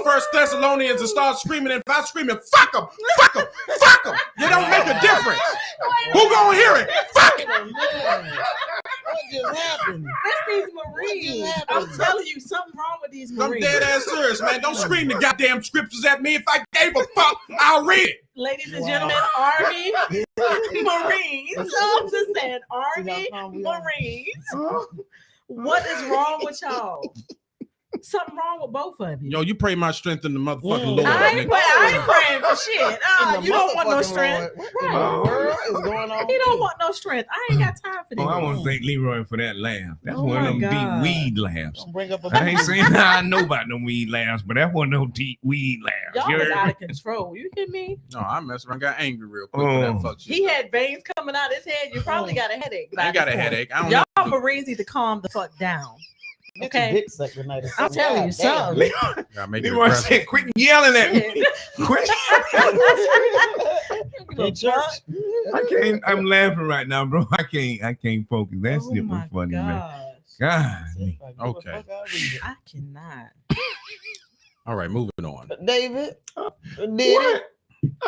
First Thessalonians and start screaming, and if I screaming, fuck them, fuck them, fuck them. You don't make a difference. Who gonna hear it? Fuck it. What just happened? That's these Marines. I'm telling you, something wrong with these Marines. I'm dead ass serious, man. Don't scream the goddamn scriptures at me. If I gave a fuck, I'll read it. Ladies and gentlemen, Army Marines. So just said Army Marines. What is wrong with y'all? Something wrong with both of you. Yo, you pray my strength in the motherfucking Lord. I ain't praying for shit. You don't want no strength. What in the world is going on? He don't want no strength. I ain't got time for this. I want to thank Leroy for that laugh. That's one of them deep weed laughs. I ain't saying I know about them weed laughs, but that one of them deep weed laughs. Y'all was out of control. You kidding me? No, I messed around, got angry real quick for that fuck shit. He had veins coming out his head. You probably got a headache. I ain't got a headache. I don't Y'all know. Marines need to calm the fuck down. Okay. I'm telling you something. Leroy said, quit yelling at me. Quit. I'm laughing right now, bro. I can't focus. That's super funny, man. God. Okay. I cannot. All right, moving on. David. What?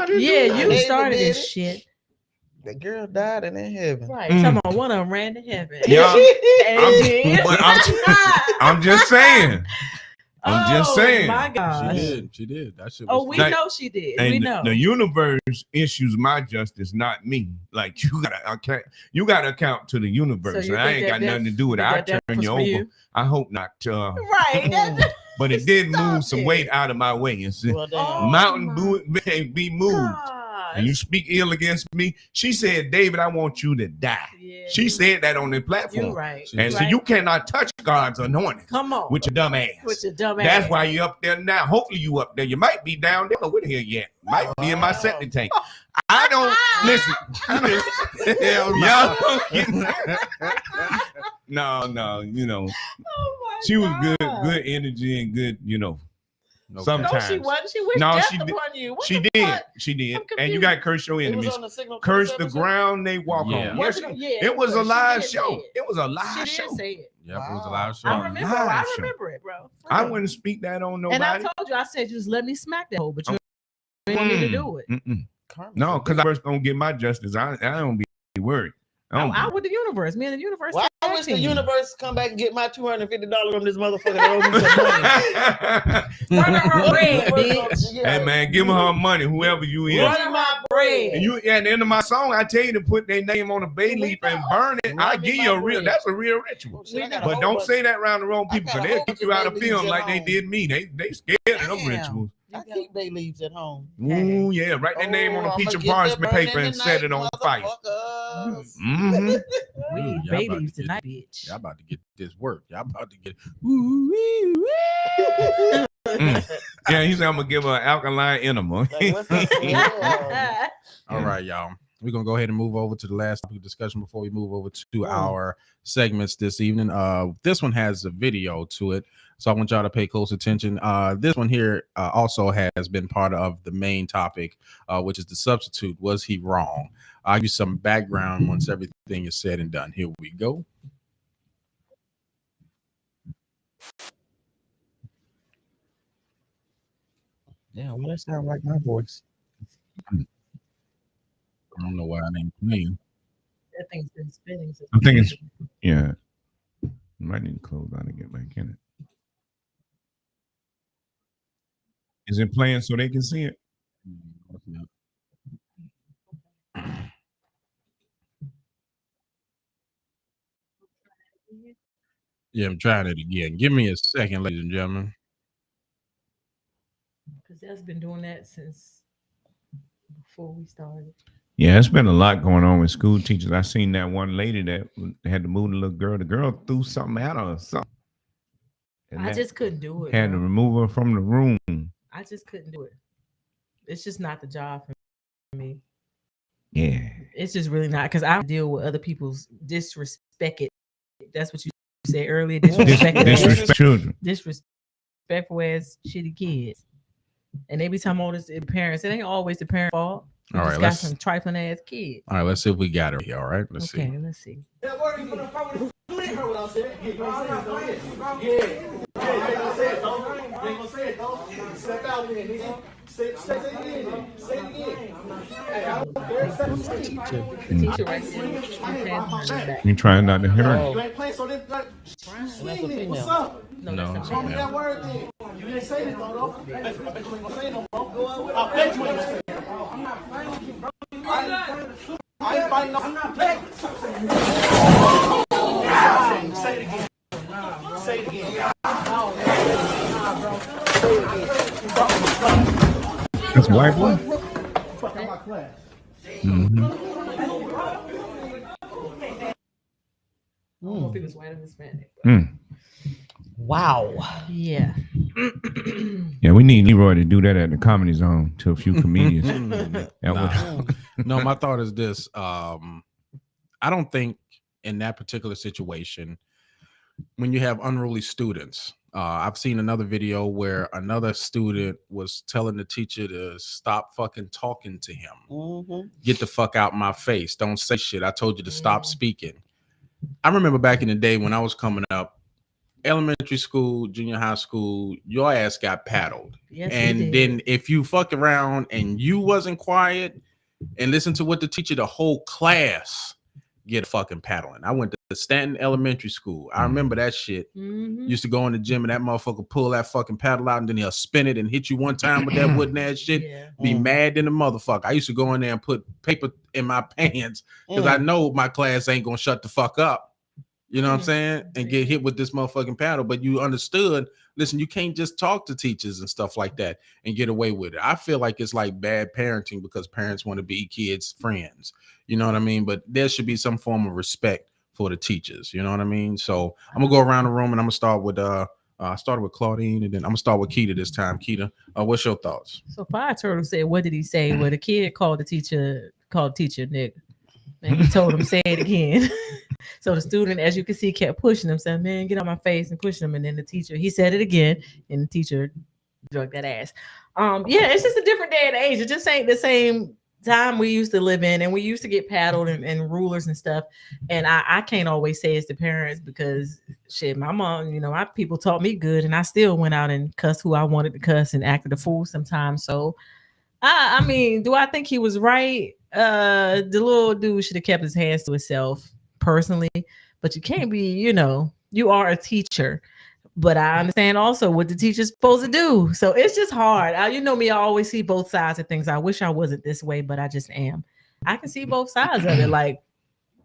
Yeah, you started this shit. The girl died and in heaven. Right. Come on, one of them ran to heaven. Yeah. I'm just saying. I'm just saying. My God. She did. That shit was know she did. And we know. The universe issues my justice, not me. Like you gotta account to the universe. So and I ain't got nothing to do with it. I turn you over. You? I hope not. Right. But it did move some weight out of my way. And said, mountain be moved. God. And you speak ill against me. She said, David, I want you to die. Yeah, she said that on the platform. You're right. And so you cannot touch God's anointing. Come on. With your dumb ass. That's why you up there now. Hopefully you up there. You might be down there. I don't know where the hell yet. Might be in my septic tank. I don't listen. No, you know. She was good energy and good, you know. Okay. Sometimes. No, she wasn't. She wished death upon you. She did. And you got to curse your enemies. Curse the ground they walk on. Yes, it was a live show. It was a live show. She did say it. Yeah, it was a live show. I remember it, bro. I wouldn't speak that on nobody. And I told you, I said, just let me smack that hole, but you didn't want me to do it. No, because I first don't get my justice. I don't be worried. Out with the universe. Me and the universe. Why wish the universe come back and get my $250 from this motherfucker that owes me some money? Hey man, give her money, whoever you is. Run my bread. And you at the end of my song, I tell you to put their name on a bay leaf and burn it. I give you that's a real ritual. But don't say that around the wrong people, because they'll kick you out of film like they did me. They scared of them rituals. I keep bay leaves at home. Ooh, yeah. Write their name on a piece of parchment paper and set it on fire. We need bay leaves tonight, bitch. Y'all about to get this work. Y'all about to get. Yeah, he said I'm gonna give her an alkaline enema. All right, y'all. We're gonna go ahead and move over to the last topic of discussion before we move over to our segments this evening. This one has a video to it, so I want y'all to pay close attention. This one here also has been part of the main topic, which is the substitute. Was he wrong? I'll give you some background once everything is said and done. Here we go. Yeah, well, that sounds like my voice. don't know why I ain't playing. That thing's been spinning. I'm thinking, yeah. You might need to close out and get back in it. Is it playing so they can see it? Yeah, I'm trying it again. Give me a second, ladies and gentlemen. Because that's been doing that since before we started. Yeah, it's been a lot going on with school teachers. I seen that one lady that had to move the little girl. The girl threw something at her or something. And I just couldn't do it. Had to remove her from the room. I just couldn't do it. It's just not the job for me. Yeah. It's just really not, because I deal with other people's disrespect. That's what you said earlier. Disrespect children. Disrespectful ass shitty kids. And they be talking all this to parents. It ain't always the parent's fault. All right, got some trifling ass kids. All right, let's see if we got her here. All right, let's see. Okay, let's see. Teacher right there. You trying not to hear her? What's up? No, That word then. You didn't say that though. I bet you ain't gonna say no more. I bet you ain't gonna say it. I ain't fighting no. I'm not playing. Say it again. Say it again. That's white boy. Fuck out my class. I don't know if he was white or Hispanic. Wow. Yeah. Yeah, we need Leroy to do that at the Comedy Zone to a few comedians. No, my thought is this. I don't think in that particular situation, when you have unruly students, I've seen another video where another student was telling the teacher to stop fucking talking to him. Get the fuck out my face. Don't say shit. I told you to stop speaking. I remember back in the day when I was coming up, elementary school, junior high school, your ass got paddled. Yes, and then if you fuck around and you wasn't quiet and listen to what the teacher, the whole class get fucking paddling. I went to Stanton Elementary School. I remember that shit. Used to go in the gym and that motherfucker pull that fucking paddle out and then he'll spin it and hit you one time with that wooden ass shit. Be mad than a motherfucker. I used to go in there and put paper in my pants because I know my class ain't gonna shut the fuck up. You know what I'm saying? And get hit with this motherfucking paddle. But you understood, listen, you can't just talk to teachers and stuff like that and get away with it. I feel like it's like bad parenting because parents want to be kids' friends. You know what I mean? But there should be some form of respect for the teachers. You know what I mean? So I'm gonna go around the room and I'm gonna start with I started with Claudine and then I'm gonna start with Keita this time. Keita, what's your thoughts? So Fire Turtle said, what did he say? Well, the kid called the teacher nigga. And he told him, say it again. So the student, as you can see, kept pushing him, saying, man, get on my face, and pushing him. And then the teacher, he said it again, and the teacher drug that ass. Yeah, it's just a different day and age. It just ain't the same time we used to live in, and we used to get paddled and rulers and stuff. And I can't always say it's the parents because shit, my mom, my people taught me good, and I still went out and cussed who I wanted to cuss and acted a fool sometimes. So I mean, do I think he was right? The little dude should have kept his hands to himself personally, but you can't be, you are a teacher. But I understand also what the teacher's supposed to do. So it's just hard. You know me, I always see both sides of things. I wish I wasn't this way, but I just am. I can see both sides of it. Like,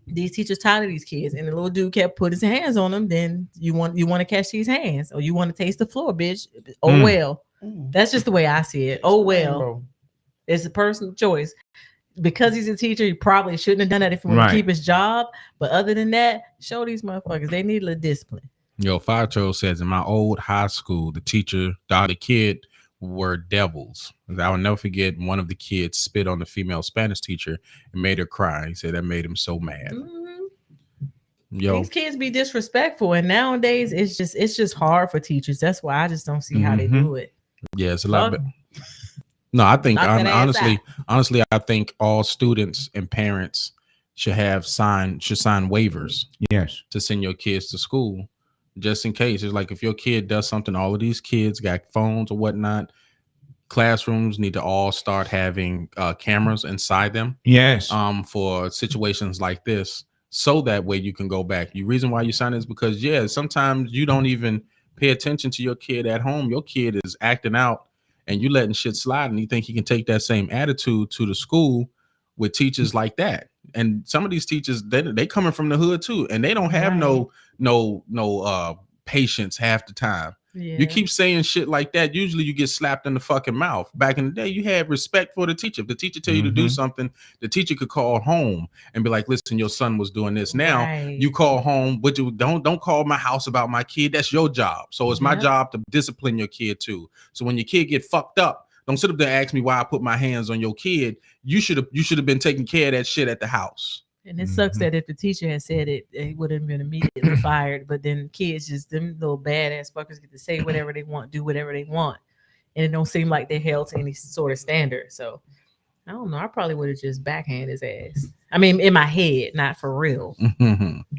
these teachers tired of these kids, and the little dude kept putting his hands on them. Then you want to catch these hands, or you want to taste the floor, bitch. Oh well. That's just the way I see it. Oh well. It's a personal choice. Because he's a teacher, he probably shouldn't have done that if he wanted to keep his job. But other than that, show these motherfuckers they need a little discipline. Yo, Fire Turtle says in my old high school, the teacher, the kid were devils. I will never forget one of the kids spit on the female Spanish teacher and made her cry. He said that made him so mad. Yo, these kids be disrespectful, and nowadays it's just hard for teachers. That's why I just don't see how they do it. Yeah, it's a lot better. No, I think honestly, I think all students and parents should sign waivers. Yes, to send your kids to school, just in case. It's like if your kid does something, all of these kids got phones or whatnot. classrooms need to all start having cameras inside them. Yes. For situations like this, so that way you can go back. The reason why you sign is because sometimes you don't even pay attention to your kid at home. Your kid is acting out, and you letting shit slide, and you think he can take that same attitude to the school with teachers like that. And some of these teachers, they coming from the hood too, and they don't have no patience half the time. Yeah. You keep saying shit like that, usually you get slapped in the fucking mouth. Back in the day, you had respect for the teacher. If the teacher tell you to do something, the teacher could call home and be like, listen, your son was doing this. Now you call home, but you don't call my house about my kid. That's your job. So it's my job to discipline your kid too. So when your kid get fucked up, don't sit up there and ask me why I put my hands on your kid. You should have been taking care of that shit at the house. And it sucks that if the teacher had said it, he would have been immediately fired. But then kids, just them little badass fuckers, get to say whatever they want, do whatever they want, and it don't seem like they're held to any sort of standard. So I don't know. I probably would have just backhanded his ass. I mean, in my head, not for real.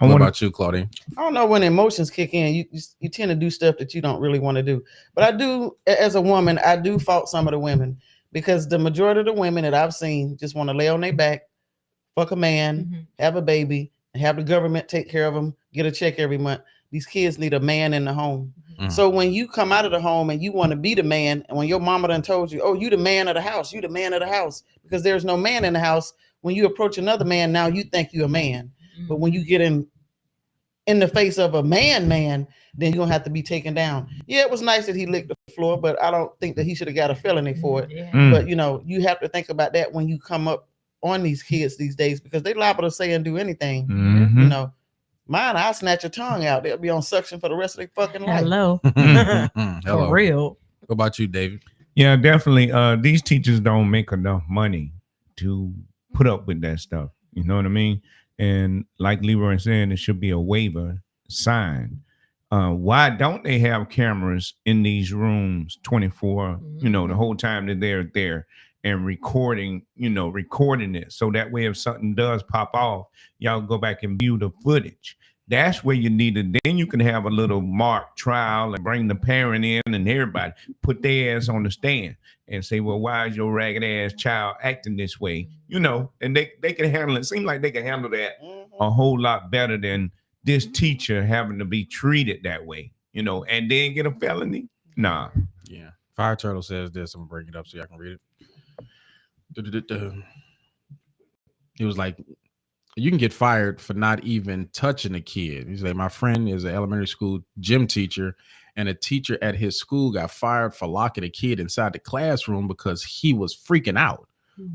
What about you, Claudine? I don't know, when emotions kick in, you tend to do stuff that you don't really want to do. But I do, as a woman, I do fault some of the women, because the majority of the women that I've seen just want to lay on their back, fuck a man, have a baby, and have the government take care of them, get a check every month. These kids need a man in the home. So when you come out of the home and you want to be the man, and when your mama done told you, oh, you the man of the house, you the man of the house, because there's no man in the house. When you approach another man, now you think you're a man. But when you get in the face of a man, then you're going to have to be taken down. Yeah, it was nice that he licked the floor, but I don't think that he should have got a felony for it. But, you have to think about that when you come up on these kids these days, because they liable to say and do anything. Mine, I'll snatch your tongue out. They'll be on suction for the rest of their fucking life. Hello. Hello. For real. What about you, David? Yeah, definitely. These teachers don't make enough money to put up with that stuff. You know what I mean? And like Leroy said, it should be a waiver sign. Why don't they have cameras in these rooms 24, the whole time that they're there, and recording it, so that way if something does pop off, y'all go back and view the footage. That's where you need it. Then you can have a little mock trial and bring the parent in and everybody, put their ass on the stand and say, well, why is your ragged ass child acting this way? And they can handle it. Seems like they can handle that a whole lot better than this teacher having to be treated that way, and then get a felony. Nah. Yeah. Fire Turtle says this. I'm gonna bring it up so y'all can read it. He was like, you can get fired for not even touching a kid. He's like, my friend is an elementary school gym teacher, and a teacher at his school got fired for locking a kid inside the classroom because he was freaking out.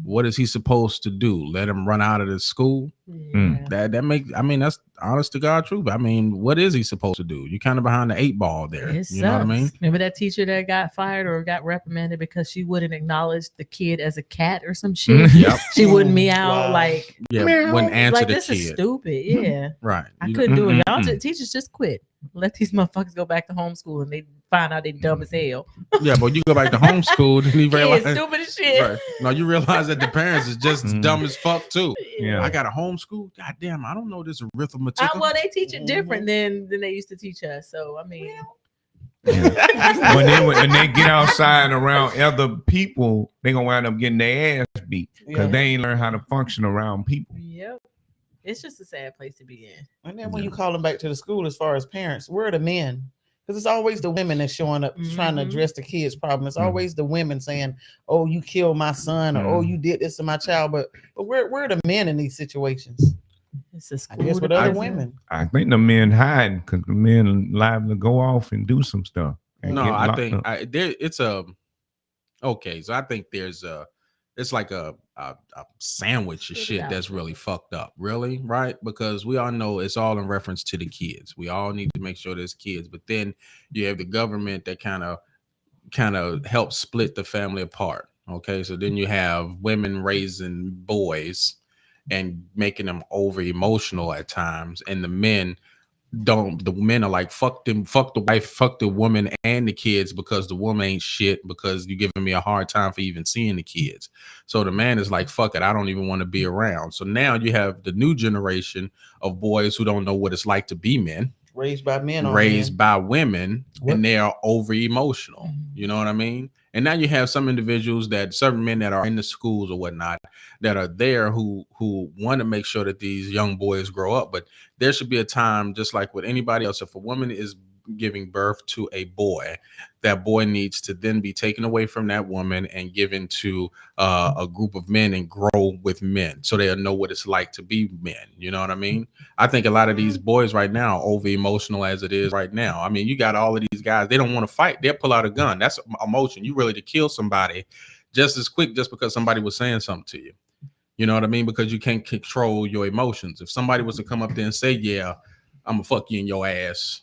What is he supposed to do? Let him run out of the school? That's honest to God truth. I mean, what is he supposed to do? You're kind of behind the 8 ball there. You know what I mean? Remember that teacher that got fired or got reprimanded because she wouldn't acknowledge the kid as a cat or some shit? She wouldn't meow meow. Wouldn't answer like, the this kid. Is stupid. Yeah. Right. I couldn't do it. Y'all teachers just quit. Let these motherfuckers go back to homeschool and they find out they dumb as hell. Yeah, but you go back to homeschool and you realize stupid as shit. Right. No, you realize that the parents is just dumb as fuck too. Yeah. I got a homeschool. God damn, I don't know this arithmetic. Well, they teach it different than they used to teach us. So I mean, when they get outside around other people, they gonna wind up getting their ass beat because they ain't learn how to function around people. Yep. It's just a sad place to be in. And then when you call them back to the school, as far as parents, where are the men? Because it's always the women that's showing up trying to address the kids' problem. It's always the women saying, oh, you killed my son, or oh, you did this to my child. But where are the men in these situations? It's a school. I guess with other women. I think the men hide because the men are liable to go off and do some stuff. No, I think okay. So I think it's like a sandwich of shit that's really fucked up, really, right? Because we all know it's all in reference to the kids. We all need to make sure there's kids, but then you have the government that kind of helps split the family apart. Okay, so then you have women raising boys and making them over emotional at times, and the men are like, fuck them, fuck the wife, fuck the woman and the kids, because the woman ain't shit, because you're giving me a hard time for even seeing the kids. So the man is like, fuck it, I don't even want to be around. So now you have the new generation of boys who don't know what it's like to be men, raised by men, raised by women, and they are over emotional. You know what I mean? And now you have some individuals that certain men that are in the schools or whatnot that are there who want to make sure that these young boys grow up. But there should be a time, just like with anybody else, if a woman is giving birth to a boy, that boy needs to then be taken away from that woman and given to a group of men and grow with men so they'll know what it's like to be men. You know what I mean? I think a lot of these boys right now are over emotional as it is right now. I mean, you got all of these guys, they don't want to fight. They'll pull out a gun. That's emotion. You really to kill somebody just as quick just because somebody was saying something to you. You know what I mean? Because you can't control your emotions. If somebody was to come up there and say, yeah, I'm gonna fuck you in your ass,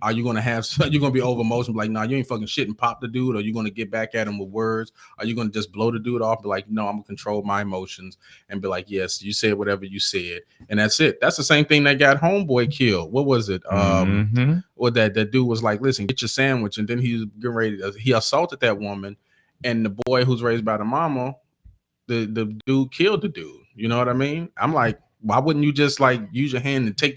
are you gonna be over emotional, like, nah, you ain't fucking shit, and pop the dude? Or you gonna get back at him with words? Are you gonna just blow the dude off, be like, no, I'm gonna control my emotions and be like, yes, you said whatever you said, and that's it? That's the same thing that got homeboy killed. What was it? Or that dude was like, listen, get your sandwich, and then he was getting ready he assaulted that woman, and the boy who's raised by the mama, the dude killed the dude. You know what I mean? I'm like, why wouldn't you just like use your hand and get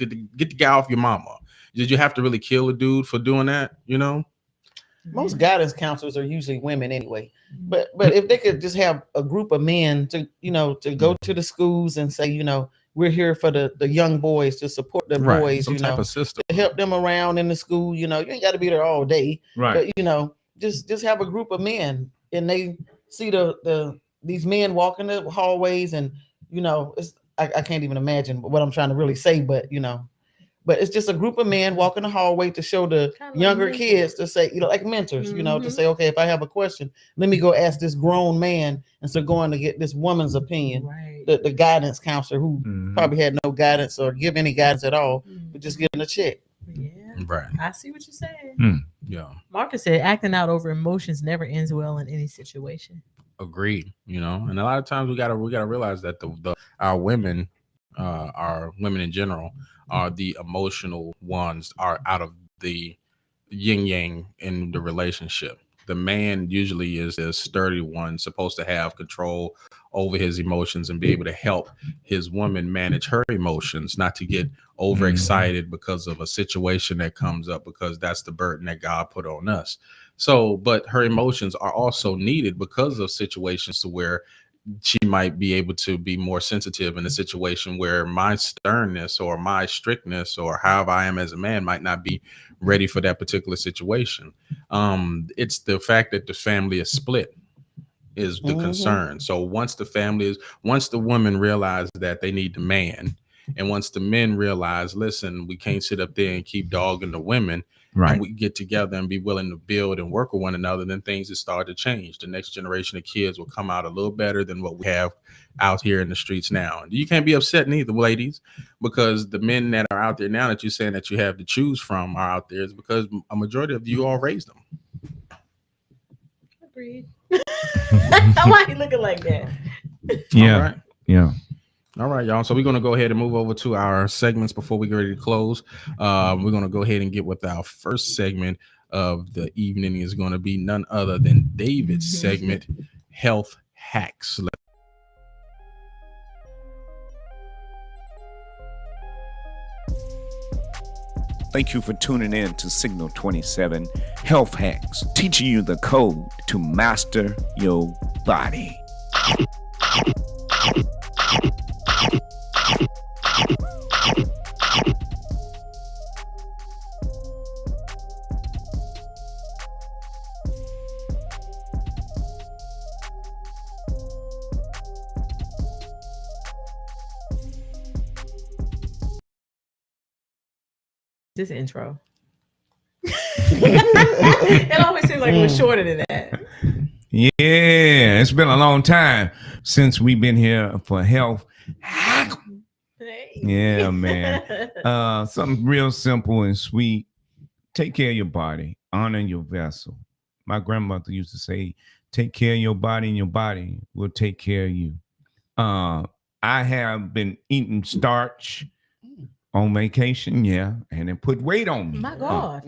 the guy off your mama? Did you have to really kill a dude for doing that? You know, most guidance counselors are usually women anyway. But if they could just have a group of men to go to the schools and say, we're here for the young boys, to support the boys, some type of system, to help them around in the school. You ain't got to be there all day, right? But just have a group of men, and they see these men walking the hallways, and it's. I can't even imagine what I'm trying to really say, but but it's just a group of men walking the hallway to show the younger kids, to say, like mentors, to say, okay, if I have a question, let me go ask this grown man, instead of going to get this woman's opinion. Right. The guidance counselor who probably had no guidance or give any guidance at all, but just getting a check. Yeah. Right. I see what you're saying. Yeah. Marcus said acting out over emotions never ends well in any situation. Agreed. And a lot of times we gotta realize that our women in general are the emotional ones, are out of the yin yang in the relationship. The man usually is the sturdy one, supposed to have control over his emotions and be able to help his woman manage her emotions, not to get overexcited because of a situation that comes up, because that's the burden that God put on us. So, but her emotions are also needed because of situations to where she might be able to be more sensitive in a situation where my sternness or my strictness or however I am as a man might not be ready for that particular situation. It's the fact that the family is split is the concern. So once the women realize that they need the man, and once the men realize, listen, we can't sit up there and keep dogging the women, right, and we get together and be willing to build and work with one another, then things will start to change. The next generation of kids will come out a little better than what we have out here in the streets now. And you can't be upset neither, ladies, because the men that are out there now that you're saying that you have to choose from are out there is because a majority of you all raised them. Agreed. Why are you looking like that? Yeah. All right. Yeah. All right, y'all. So we're going to go ahead and move over to our segments before we get ready to close. We're going to go ahead and get with our first segment of the evening. Is going to be none other than David's segment, Health Hacks. Thank you for tuning in to Signal 27 Health Hacks, teaching you the code to master your body. This intro. It always seems like it was shorter than that. Yeah, it's been a long time since we've been here for Health Hack. Hey. Yeah, man. Something real simple and sweet. Take care of your body. Honor your vessel. My grandmother used to say, take care of your body, and your body will take care of you. I have been eating starch on vacation, and it put weight on me. My God.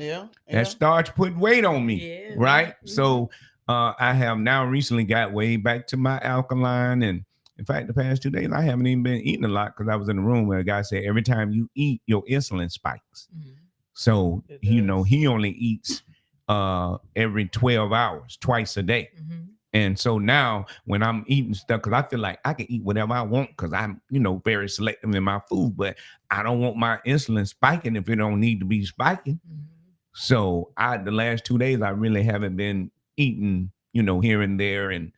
That starch put weight on me, Yeah. right? So I have now recently got way back to my alkaline. And in fact, the past 2 days, I haven't even been eating a lot because I was in a room where a guy said, every time you eat, your insulin spikes. So, he only eats every 12 hours, twice a day. Mhm. And so now when I'm eating stuff, because I feel like I can eat whatever I want because I'm, very selective in my food, but I don't want my insulin spiking if it don't need to be spiking. Mhm. So the last 2 days, I really haven't been eating, here and there and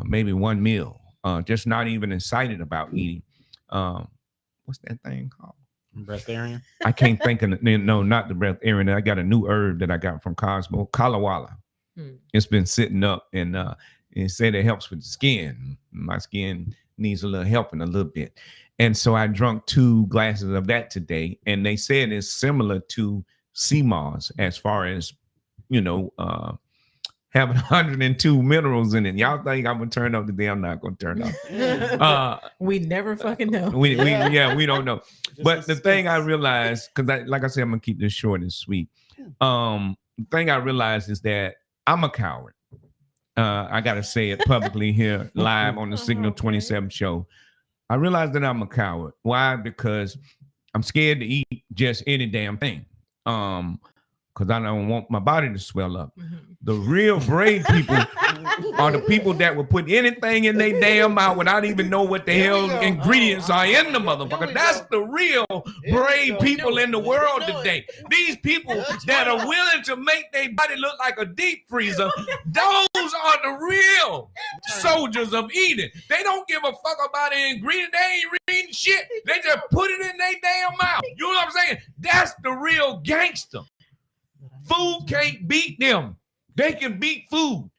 maybe one meal, just not even excited about eating. What's that thing called? Breatharian. I can't think of it. No, not the breatharian. I got a new herb that I got from Cosmo, Kalawala. It's been sitting up and it said it helps with the skin. My skin needs a little helping a little bit. And so I drank 2 glasses of that today. And they said it's similar to CMOS as far as, having 102 minerals in it. Y'all think I'm going to turn up today? I'm not going to turn up. We never fucking know. We don't know. But the thing I realized, because like I said, I'm going to keep this short and sweet. The thing I realized is that I'm a coward. I got to say it publicly here, live on the Signal 27 show. I realized that I'm a coward. Why? Because I'm scared to eat just any damn thing. Because I don't want my body to swell up. Mm-hmm. The real brave people are the people that will put anything in their damn mouth without even know what the hell ingredients are in the motherfucker. That's the real brave people in the world today. These people that are willing to make their body look like a deep freezer, those are the real soldiers of eating. They don't give a fuck about the ingredient. They ain't reading shit. They just put it in their damn mouth. You know what I'm saying? That's the real gangster. Food can't beat them. They can beat food,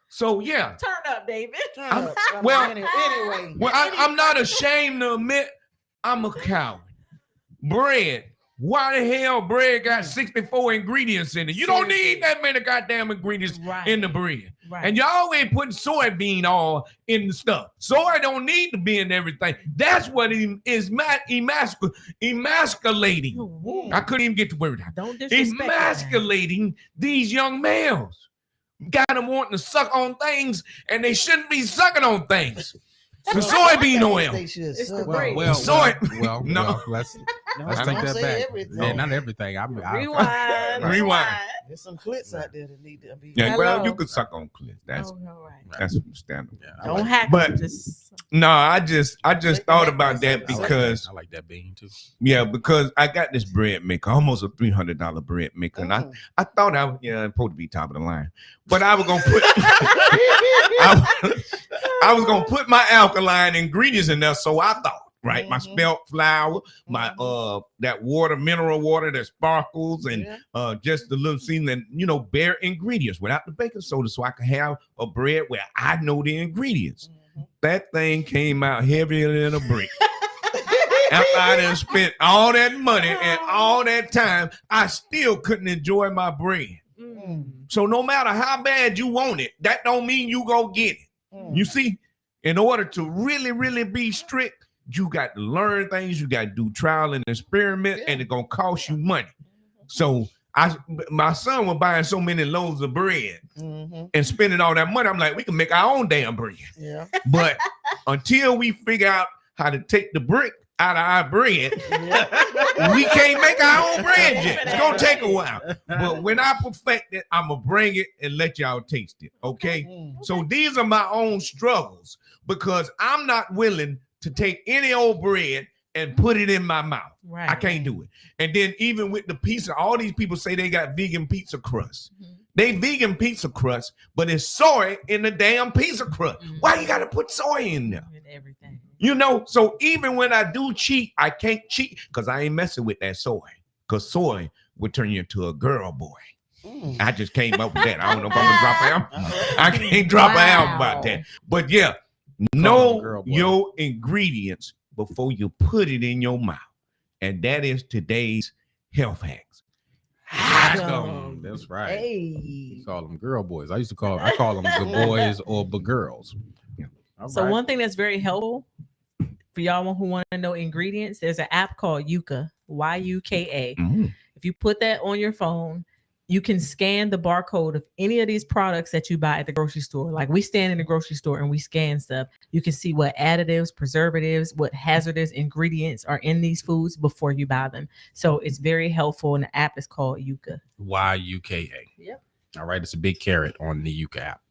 So yeah. Turn up, David. I'm not ashamed to admit I'm a coward. Bread. Why the hell bread got 64 ingredients in it? You don't need that many goddamn ingredients in the bread. Right. And y'all always putting soybean oil in the stuff. Soy don't need to be in everything. That's what is emasculating. Ooh. I couldn't even get the word out. Don't disrespect Emasculating these young males. Got them wanting to suck on things, and they shouldn't be sucking on things. The soybean oil. It's the bread. No. Let's take that back. Yeah, not everything. Rewind. There's some clits out there that need to be. Yeah, well, you could suck on clits. That's standard. Don't hack. But no, I just thought about that because I like that bean too. Yeah, because I got this bread maker, almost a $300 bread maker, and I thought I was supposed to be top of the line, but I was gonna put I was gonna put my alkaline ingredients in there, so I thought. Right, my spelt flour, my that water, mineral water that sparkles, and just the little seasoning, bare ingredients without the baking soda, so I can have a bread where I know the ingredients. That thing came out heavier than a brick. After I done spent all that money and all that time, I still couldn't enjoy my bread. So no matter how bad you want it, that don't mean you go get it. You see, in order to really, really be strict, you got to learn things. You got to do trial and experiment, and it's gonna cost you money. So my son was buying so many loaves of bread and spending all that money. I'm like, we can make our own damn bread. Yeah. But until we figure out how to take the brick out of our bread, we can't make our own bread yet. It's gonna take a while. But when I perfect it, I'm gonna bring it and let y'all taste it. Okay. So these are my own struggles because I'm not willing to take any old bread and put it in my mouth. Right. I can't do it. And then even with the pizza, all these people say they got vegan pizza crust. They vegan pizza crust, but it's soy in the damn pizza crust. Why you got to put soy in there? With everything. So even when I do cheat, I can't cheat because I ain't messing with that soy. Because soy would turn you into a girl boy. I just came up with that. I don't know if I'm gonna drop an album. I can't drop an album about that. But yeah. Know your ingredients before you put it in your mouth. And that is today's health hacks. That's right. Hey. You call them girl boys. I call them the boys or the girls. So one thing that's very helpful for y'all who want to know ingredients, there's an app called Yuka, Yuka. If you put that on your phone, you can scan the barcode of any of these products that you buy at the grocery store. Like we stand in the grocery store and we scan stuff. You can see what additives, preservatives, what hazardous ingredients are in these foods before you buy them. So it's very helpful. And the app is called Yuka. YUKA. Yep. All right. It's a big carrot on the Yuka app.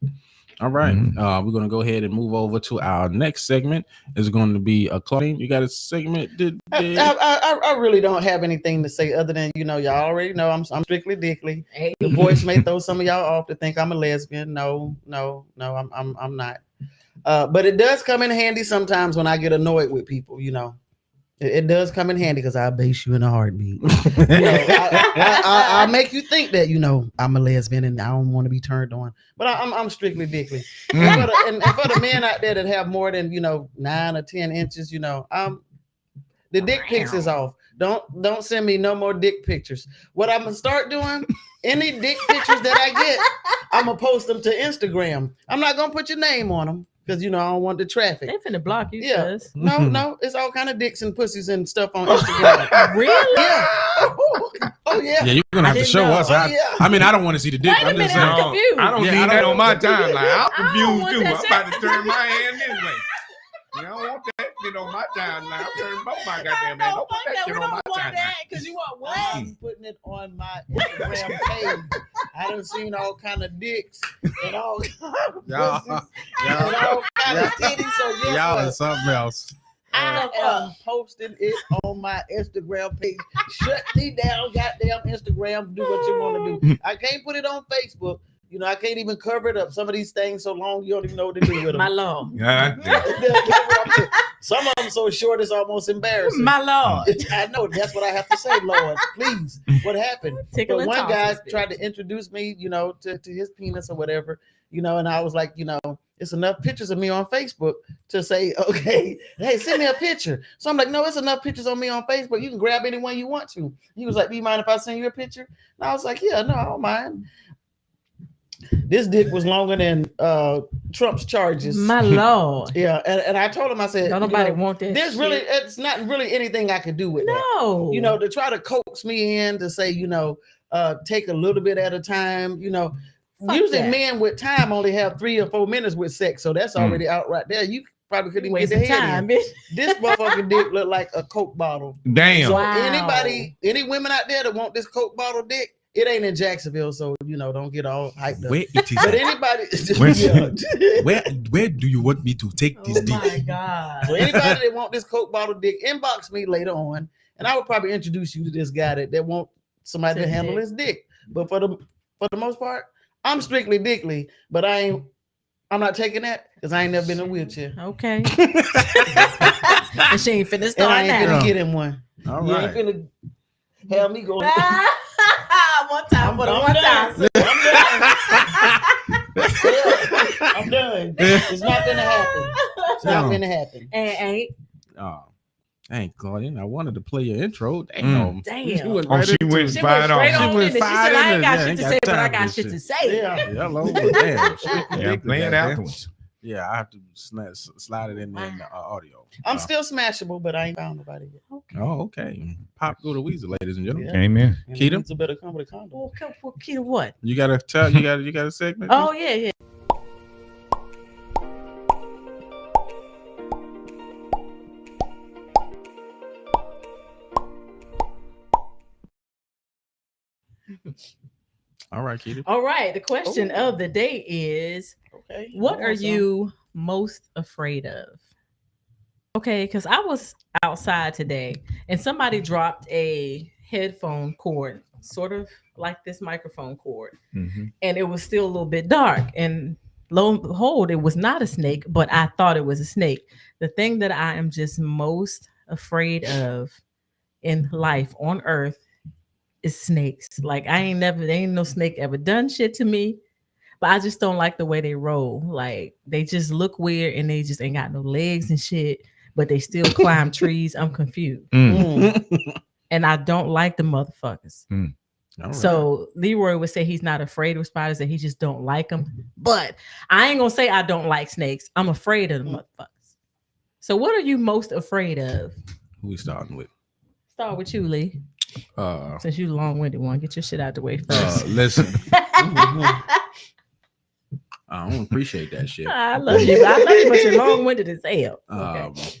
All right. We're going to go ahead and move over to our next segment. It's going to be a Claudine. You got a segment? I really don't have anything to say other than, y'all already know I'm strictly dickly. Hey. The voice may throw some of y'all off to think I'm a lesbian. No, I'm not. But it does come in handy sometimes when I get annoyed with people, It does come in handy because I'll base you in a heartbeat. I'll make you think that, I'm a lesbian and I don't want to be turned on. But I'm strictly dickly. And for the men out there that have more than, 9 or 10 inches, the dick pics is off. Don't send me no more dick pictures. What I'm going to start doing, any dick pictures that I get, I'm going to post them to Instagram. I'm not going to put your name on them. Because I don't want the traffic. They finna block you. Yeah. Cuz. No, it's all kind of dicks and pussies and stuff on Instagram. Really? Yeah. Oh yeah. Yeah, you're gonna have to show us. I mean, I don't want to see the dick. Wait a minute, I'm confused. I don't need that on my timeline. I'm confused too. that I'm about to turn my hand this way. I don't want that shit on my timeline. I'm turning both my goddamn hand. Don't put that shit on my timeline. Because you want what? I'm putting it on my Instagram page. I done seen all kind of dicks and all kind of pussies and all kind of titties. So guess y'all what? are something else. I am posting it on my Instagram page. Shut me down, goddamn Instagram. Do what you want to do. I can't put it on Facebook. I can't even cover it up. Some of these things so long you don't even know what to do with them. My Lord. Some of them so short it's almost embarrassing. My Lord. I know. That's what I have to say, Lord. Please. What happened? Tickle but and one guy toss, tried to introduce me, to his penis or whatever, and I was like, it's enough pictures of me on Facebook to say, okay, hey, send me a picture. So I'm like, no, it's enough pictures of me on Facebook. You can grab anyone you want to. He was like, do you mind if I send you a picture? And I was like, yeah, no, I don't mind. This dick was longer than Trump's charges. My Lord. Yeah, and I told him, I said, don't nobody want that. It's not really anything I could do with that. No. To try to coax me in to say, take a little bit at a time, usually men with time only have 3 or 4 minutes with sex, so that's already out right there. You probably couldn't even get the head in. This motherfucking dick look like a Coke bottle. Damn. So any women out there that want this Coke bottle dick, it ain't in Jacksonville, so don't get all hyped up. Where it is? But anybody, where do you want me to take this dick? Oh my God! So anybody that want this Coke bottle dick, inbox me later on, and I would probably introduce you to this guy that want somebody to handle his dick. But for the most part, I'm strictly dickly, but I'm not taking that because I ain't never been in a wheelchair. Okay. And she ain't finna start I ain't now. finna get in one. All you right. ain't finna have me going. One time. I'm done. It's not gonna happen. It's not gonna happen. Ain't. Oh, dang, Claudine. I wanted to play your intro. Damn. Damn. She went Oh, she went She fired went straight off. on in. She said, I ain't got shit to say, but I got shit to say. Yeah. Hello. Damn. Yeah, play it afterwards. Yeah, I have to slide it in there in the audio. I'm still smashable, but I ain't found nobody yet. Oh, okay. Pop through the Weezer, ladies and gentlemen. Yeah. Amen. And Keita? Weezer better come with a condom. Well, Keita, what? You gotta tell. You got a segment. Oh yeah. All right, Keita. All right. The question of the day is, Okay. what are you most afraid of? Okay, because I was outside today and somebody dropped a headphone cord, sort of like this microphone cord, and it was still a little bit dark. And lo and behold, it was not a snake, but I thought it was a snake. The thing that I am just most afraid of in life on earth is snakes. Like there ain't no snake ever done shit to me. But I just don't like the way they roll. Like they just look weird and they just ain't got no legs and shit, but they still climb trees. I'm confused. And I don't like the motherfuckers. All So Leroy would say he's not afraid of spiders, that he just don't like them. But I ain't gonna say I don't like snakes. I'm afraid of the motherfuckers. So what are you most afraid of? Who we starting with? Start with you, Lee. Since you long-winded one, get your shit out the way first. Listen. I don't appreciate that shit. I love you, but you're long-winded as hell. Okay.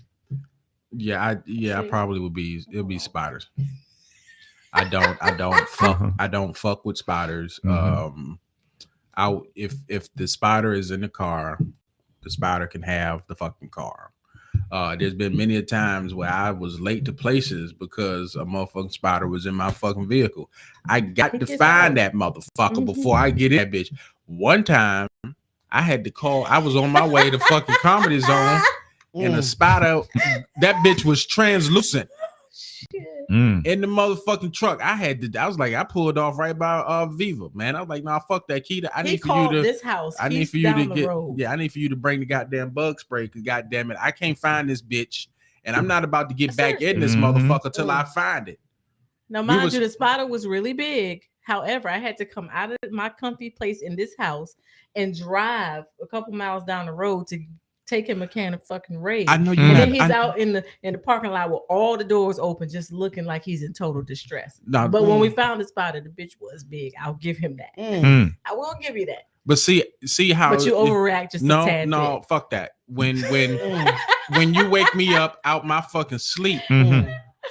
I probably would be. It'll be spiders. I don't fuck with spiders. If the spider is in the car, the spider can have the fucking car. There's been many a times where I was late to places because a motherfucking spider was in my fucking vehicle. I got to find that motherfucker before I get in that bitch. One time, I had to call. I was on my way to fucking Comedy Zone, and a spider, that bitch was translucent. In the motherfucking truck. I was like, I pulled off right by Viva, man. I was like, nah, fuck that, Keita. I need for you to this house. I need for you to get I need for you to bring the goddamn bug spray, because goddamn it, I can't find this bitch, and I'm not about to get back in this motherfucker till I find it. Now, mind you, the spider was really big. However, I had to come out of my comfy place in this house and drive a couple miles down the road to take him a can of fucking rage. I know you. And then he's out in the parking lot with all the doors open, just looking like he's in total distress. But when we found the spider, the bitch was big. I'll give him that. I will give you that. But see how. But you overreact just a tad bit. Fuck that. When you wake me up out my fucking sleep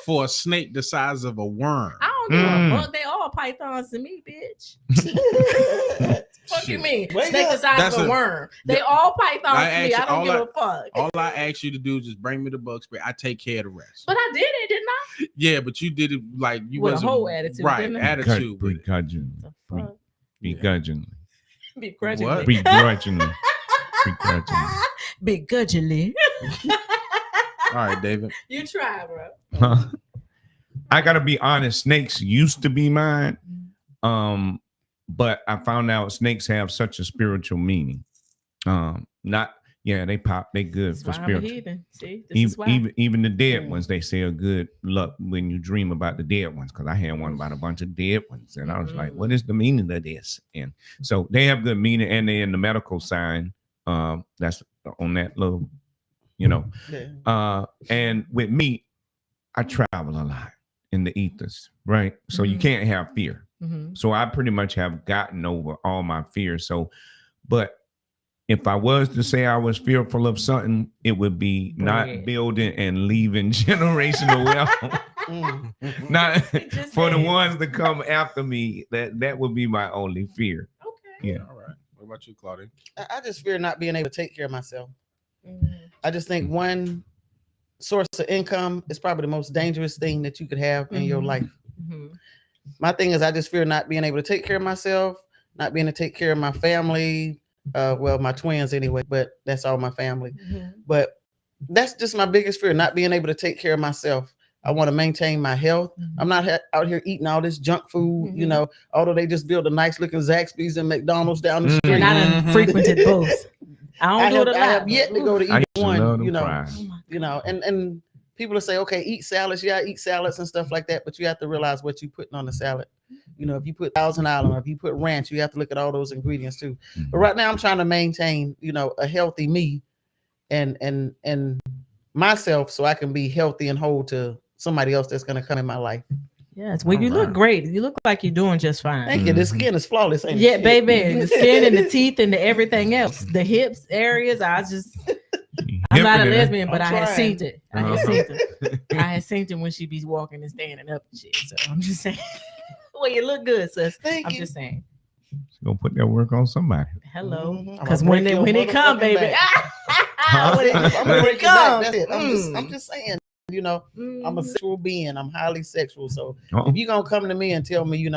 for a snake the size of a worm. I don't give a fuck. They all pythons to me, bitch. Fuck you mean? Snake the size of a worm. They all pythons to me. I don't give a fuck. All I ask you to do is just bring me the bug spray. I take care of the rest. But I did it, didn't I? Yeah, but you did it like you with a whole attitude, right? Attitude, begrudgingly. Begrudgingly. All right, David. You try, bro. I gotta be honest. Snakes used to be mine, but I found out snakes have such a spiritual meaning. They pop. They good that's for spiritual. See, even the dead ones, they say are good luck when you dream about the dead ones. Because I had one about a bunch of dead ones, and I was like, "What is the meaning of this?" And so they have good meaning, and they're in the medical sign. That's on that little, and with me, I travel a lot in the ethers, right? So you can't have fear. So I pretty much have gotten over all my fears. But if I was to say I was fearful of something, it would be not building and leaving generational wealth. Not for the ones that come after me. That would be my only fear. Okay. Yeah. All right. What about you, Claudia? I just fear not being able to take care of myself. I just think one source of income is probably the most dangerous thing that you could have in your life. My thing is, I just fear not being able to take care of myself, not being able to take care of my family. My twins anyway, but that's all my family. But that's just my biggest fear, not being able to take care of myself. I want to maintain my health. I'm not out here eating all this junk food, although they just built a nice looking Zaxby's and McDonald's down the street. And I done frequented both. I have yet to go to each one, to and people will say, okay, eat salads. Yeah, I eat salads and stuff like that, but you have to realize what you're putting on the salad. If you put Thousand Island or if you put ranch, you have to look at all those ingredients too. But right now I'm trying to maintain, a healthy me and myself so I can be healthy and whole to somebody else that's going to come in my life. Yes, well, you look great. You look like you're doing just fine. Thank you. The skin is flawless. Ain't it? Baby, the skin and the teeth and everything else. The hips areas, I'm not a lesbian, but I had seen it. I had seen it when she be walking and standing up and shit. So I'm just saying. Well, you look good, sis. I'm just saying. She's gonna put that work on somebody. Hello, because when it come, baby, when it come, that's it. I'm just saying. I'm a sexual being. I'm highly sexual. So if you're gonna come to me and tell me,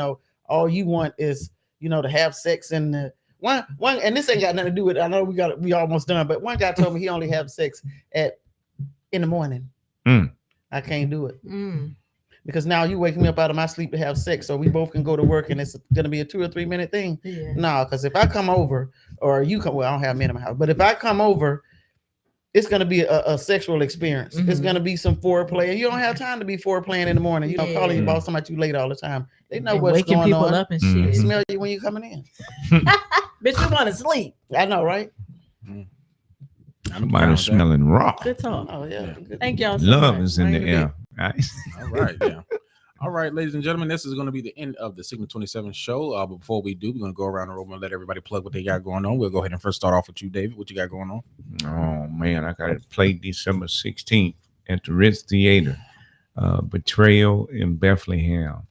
all you want is, to have sex and one, and this ain't got nothing to do with. I know we almost done, but one guy told me he only have sex in the morning. I can't do it. Because now you waking me up out of my sleep to have sex, so we both can go to work, and it's gonna be a 2 or 3 minute thing. No, because if I come over, or you come, I don't have men in my house, but if I come over, it's gonna be a sexual experience. It's gonna be some foreplay, and you don't have time to be foreplaying in the morning. Calling your boss, somebody you late all the time. They know what's waking going people on. Up and shit. Smell you when you coming in. Bitch, we want to sleep. I know, right? Somebody smelling raw. Good talk. Oh yeah. Thank y'all. Love is in the air. All right, yeah. All right, ladies and gentlemen, this is going to be the end of the Signal 27 show. But before we do, we're going to go around the room and let everybody plug what they got going on. We'll go ahead and first start off with you, David. What you got going on? Oh, man, I got to play December 16th at the Ritz Theater. Betrayal in Bethlehem.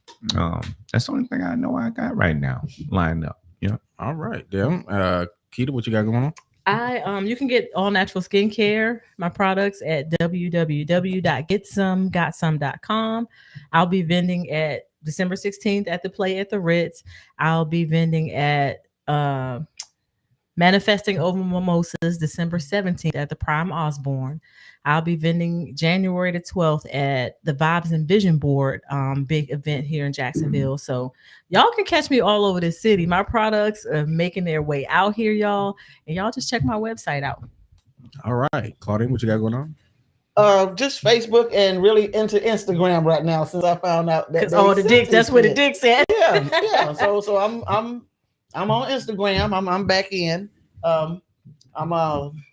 That's the only thing I know I got right now lined up. Yeah. All right, damn. Keita, what you got going on? You can get all natural skincare, my products at www.getsomegotSome.com. I'll be vending at December 16th at the Play at the Ritz. I'll be vending at Manifesting Over Mimosas December 17th at the Prime Osborne. I'll be vending January the 12th at the Vibes and Vision Board big event here in Jacksonville. So y'all can catch me all over the city. My products are making their way out here, y'all. And y'all just check my website out. All right. Claudine, what you got going on? Just Facebook and really into Instagram right now since I found out that the dicks, that's where the dicks at. Yeah. So I'm on Instagram. I'm back in. I'm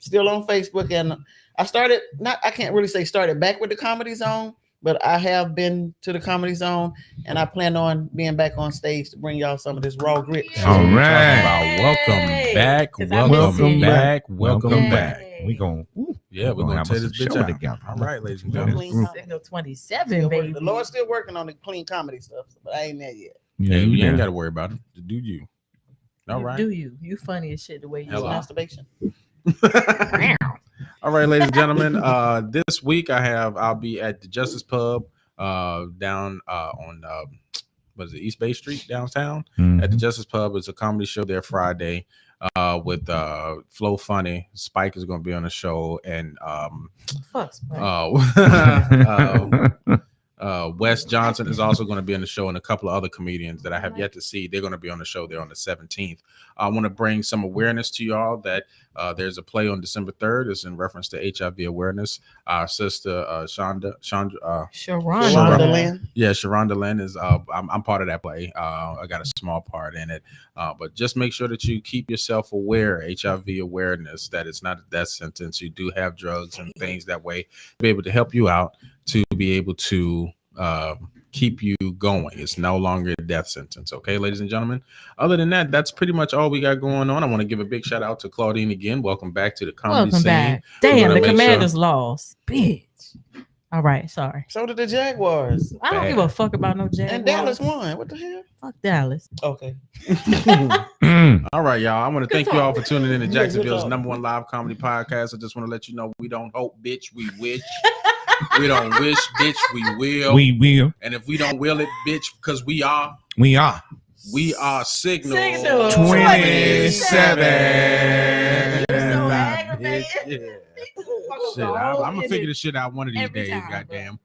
still on Facebook, and I can't really say started back with the Comedy Zone, but I have been to the Comedy Zone, and I plan on being back on stage to bring y'all some of this raw grit. All right. Welcome back. Welcome back. We're going to tear this bitch out together. All right, ladies and gentlemen. Signal 27, baby. The Lord's still working on the clean comedy stuff, but I ain't there yet. Yeah, you ain't got to worry about it. Do you? All right. Do you? You funny as shit the way you masturbation. All right, ladies and gentlemen. This week I'll be at the Justice Pub down on East Bay Street downtown. At the Justice Pub. It's a comedy show there Friday with Flo Funny. Spike is going to be on the show, and fuck Spike. Wes Johnson is also going to be on the show, and a couple of other comedians that I have yet to see. They're going to be on the show there on the 17th. I want to bring some awareness to y'all that there's a play on December 3rd. It's in reference to HIV awareness. Our sister Sharonda Lynn. Yeah, Sharonda Lynn is. I'm part of that play. I got a small part in it. But just make sure that you keep yourself aware. HIV awareness, that it's not a death sentence. You do have drugs and things that way to be able to help you out, to be able to keep you going. It's no longer a death sentence. Okay, ladies and gentlemen. Other than that, that's pretty much all we got going on. I want to give a big shout out to Claudine again. Welcome back to the comedy scene. Back. Damn, the Commanders lost. Bitch. All right, sorry. So did the Jaguars. I don't give a fuck about no Jaguars. And Dallas won. What the hell? Fuck Dallas. Okay. All right, y'all. I want to thank you all for tuning in to Jacksonville's #1 live comedy podcast. I just want to let you know we don't hope, bitch, we wish. We don't wish, bitch, we will. We will. And if we don't will it, bitch, because we are Signal 27. So aggravated. Shit, I'm gonna figure this shit out one of these days. Goddamn.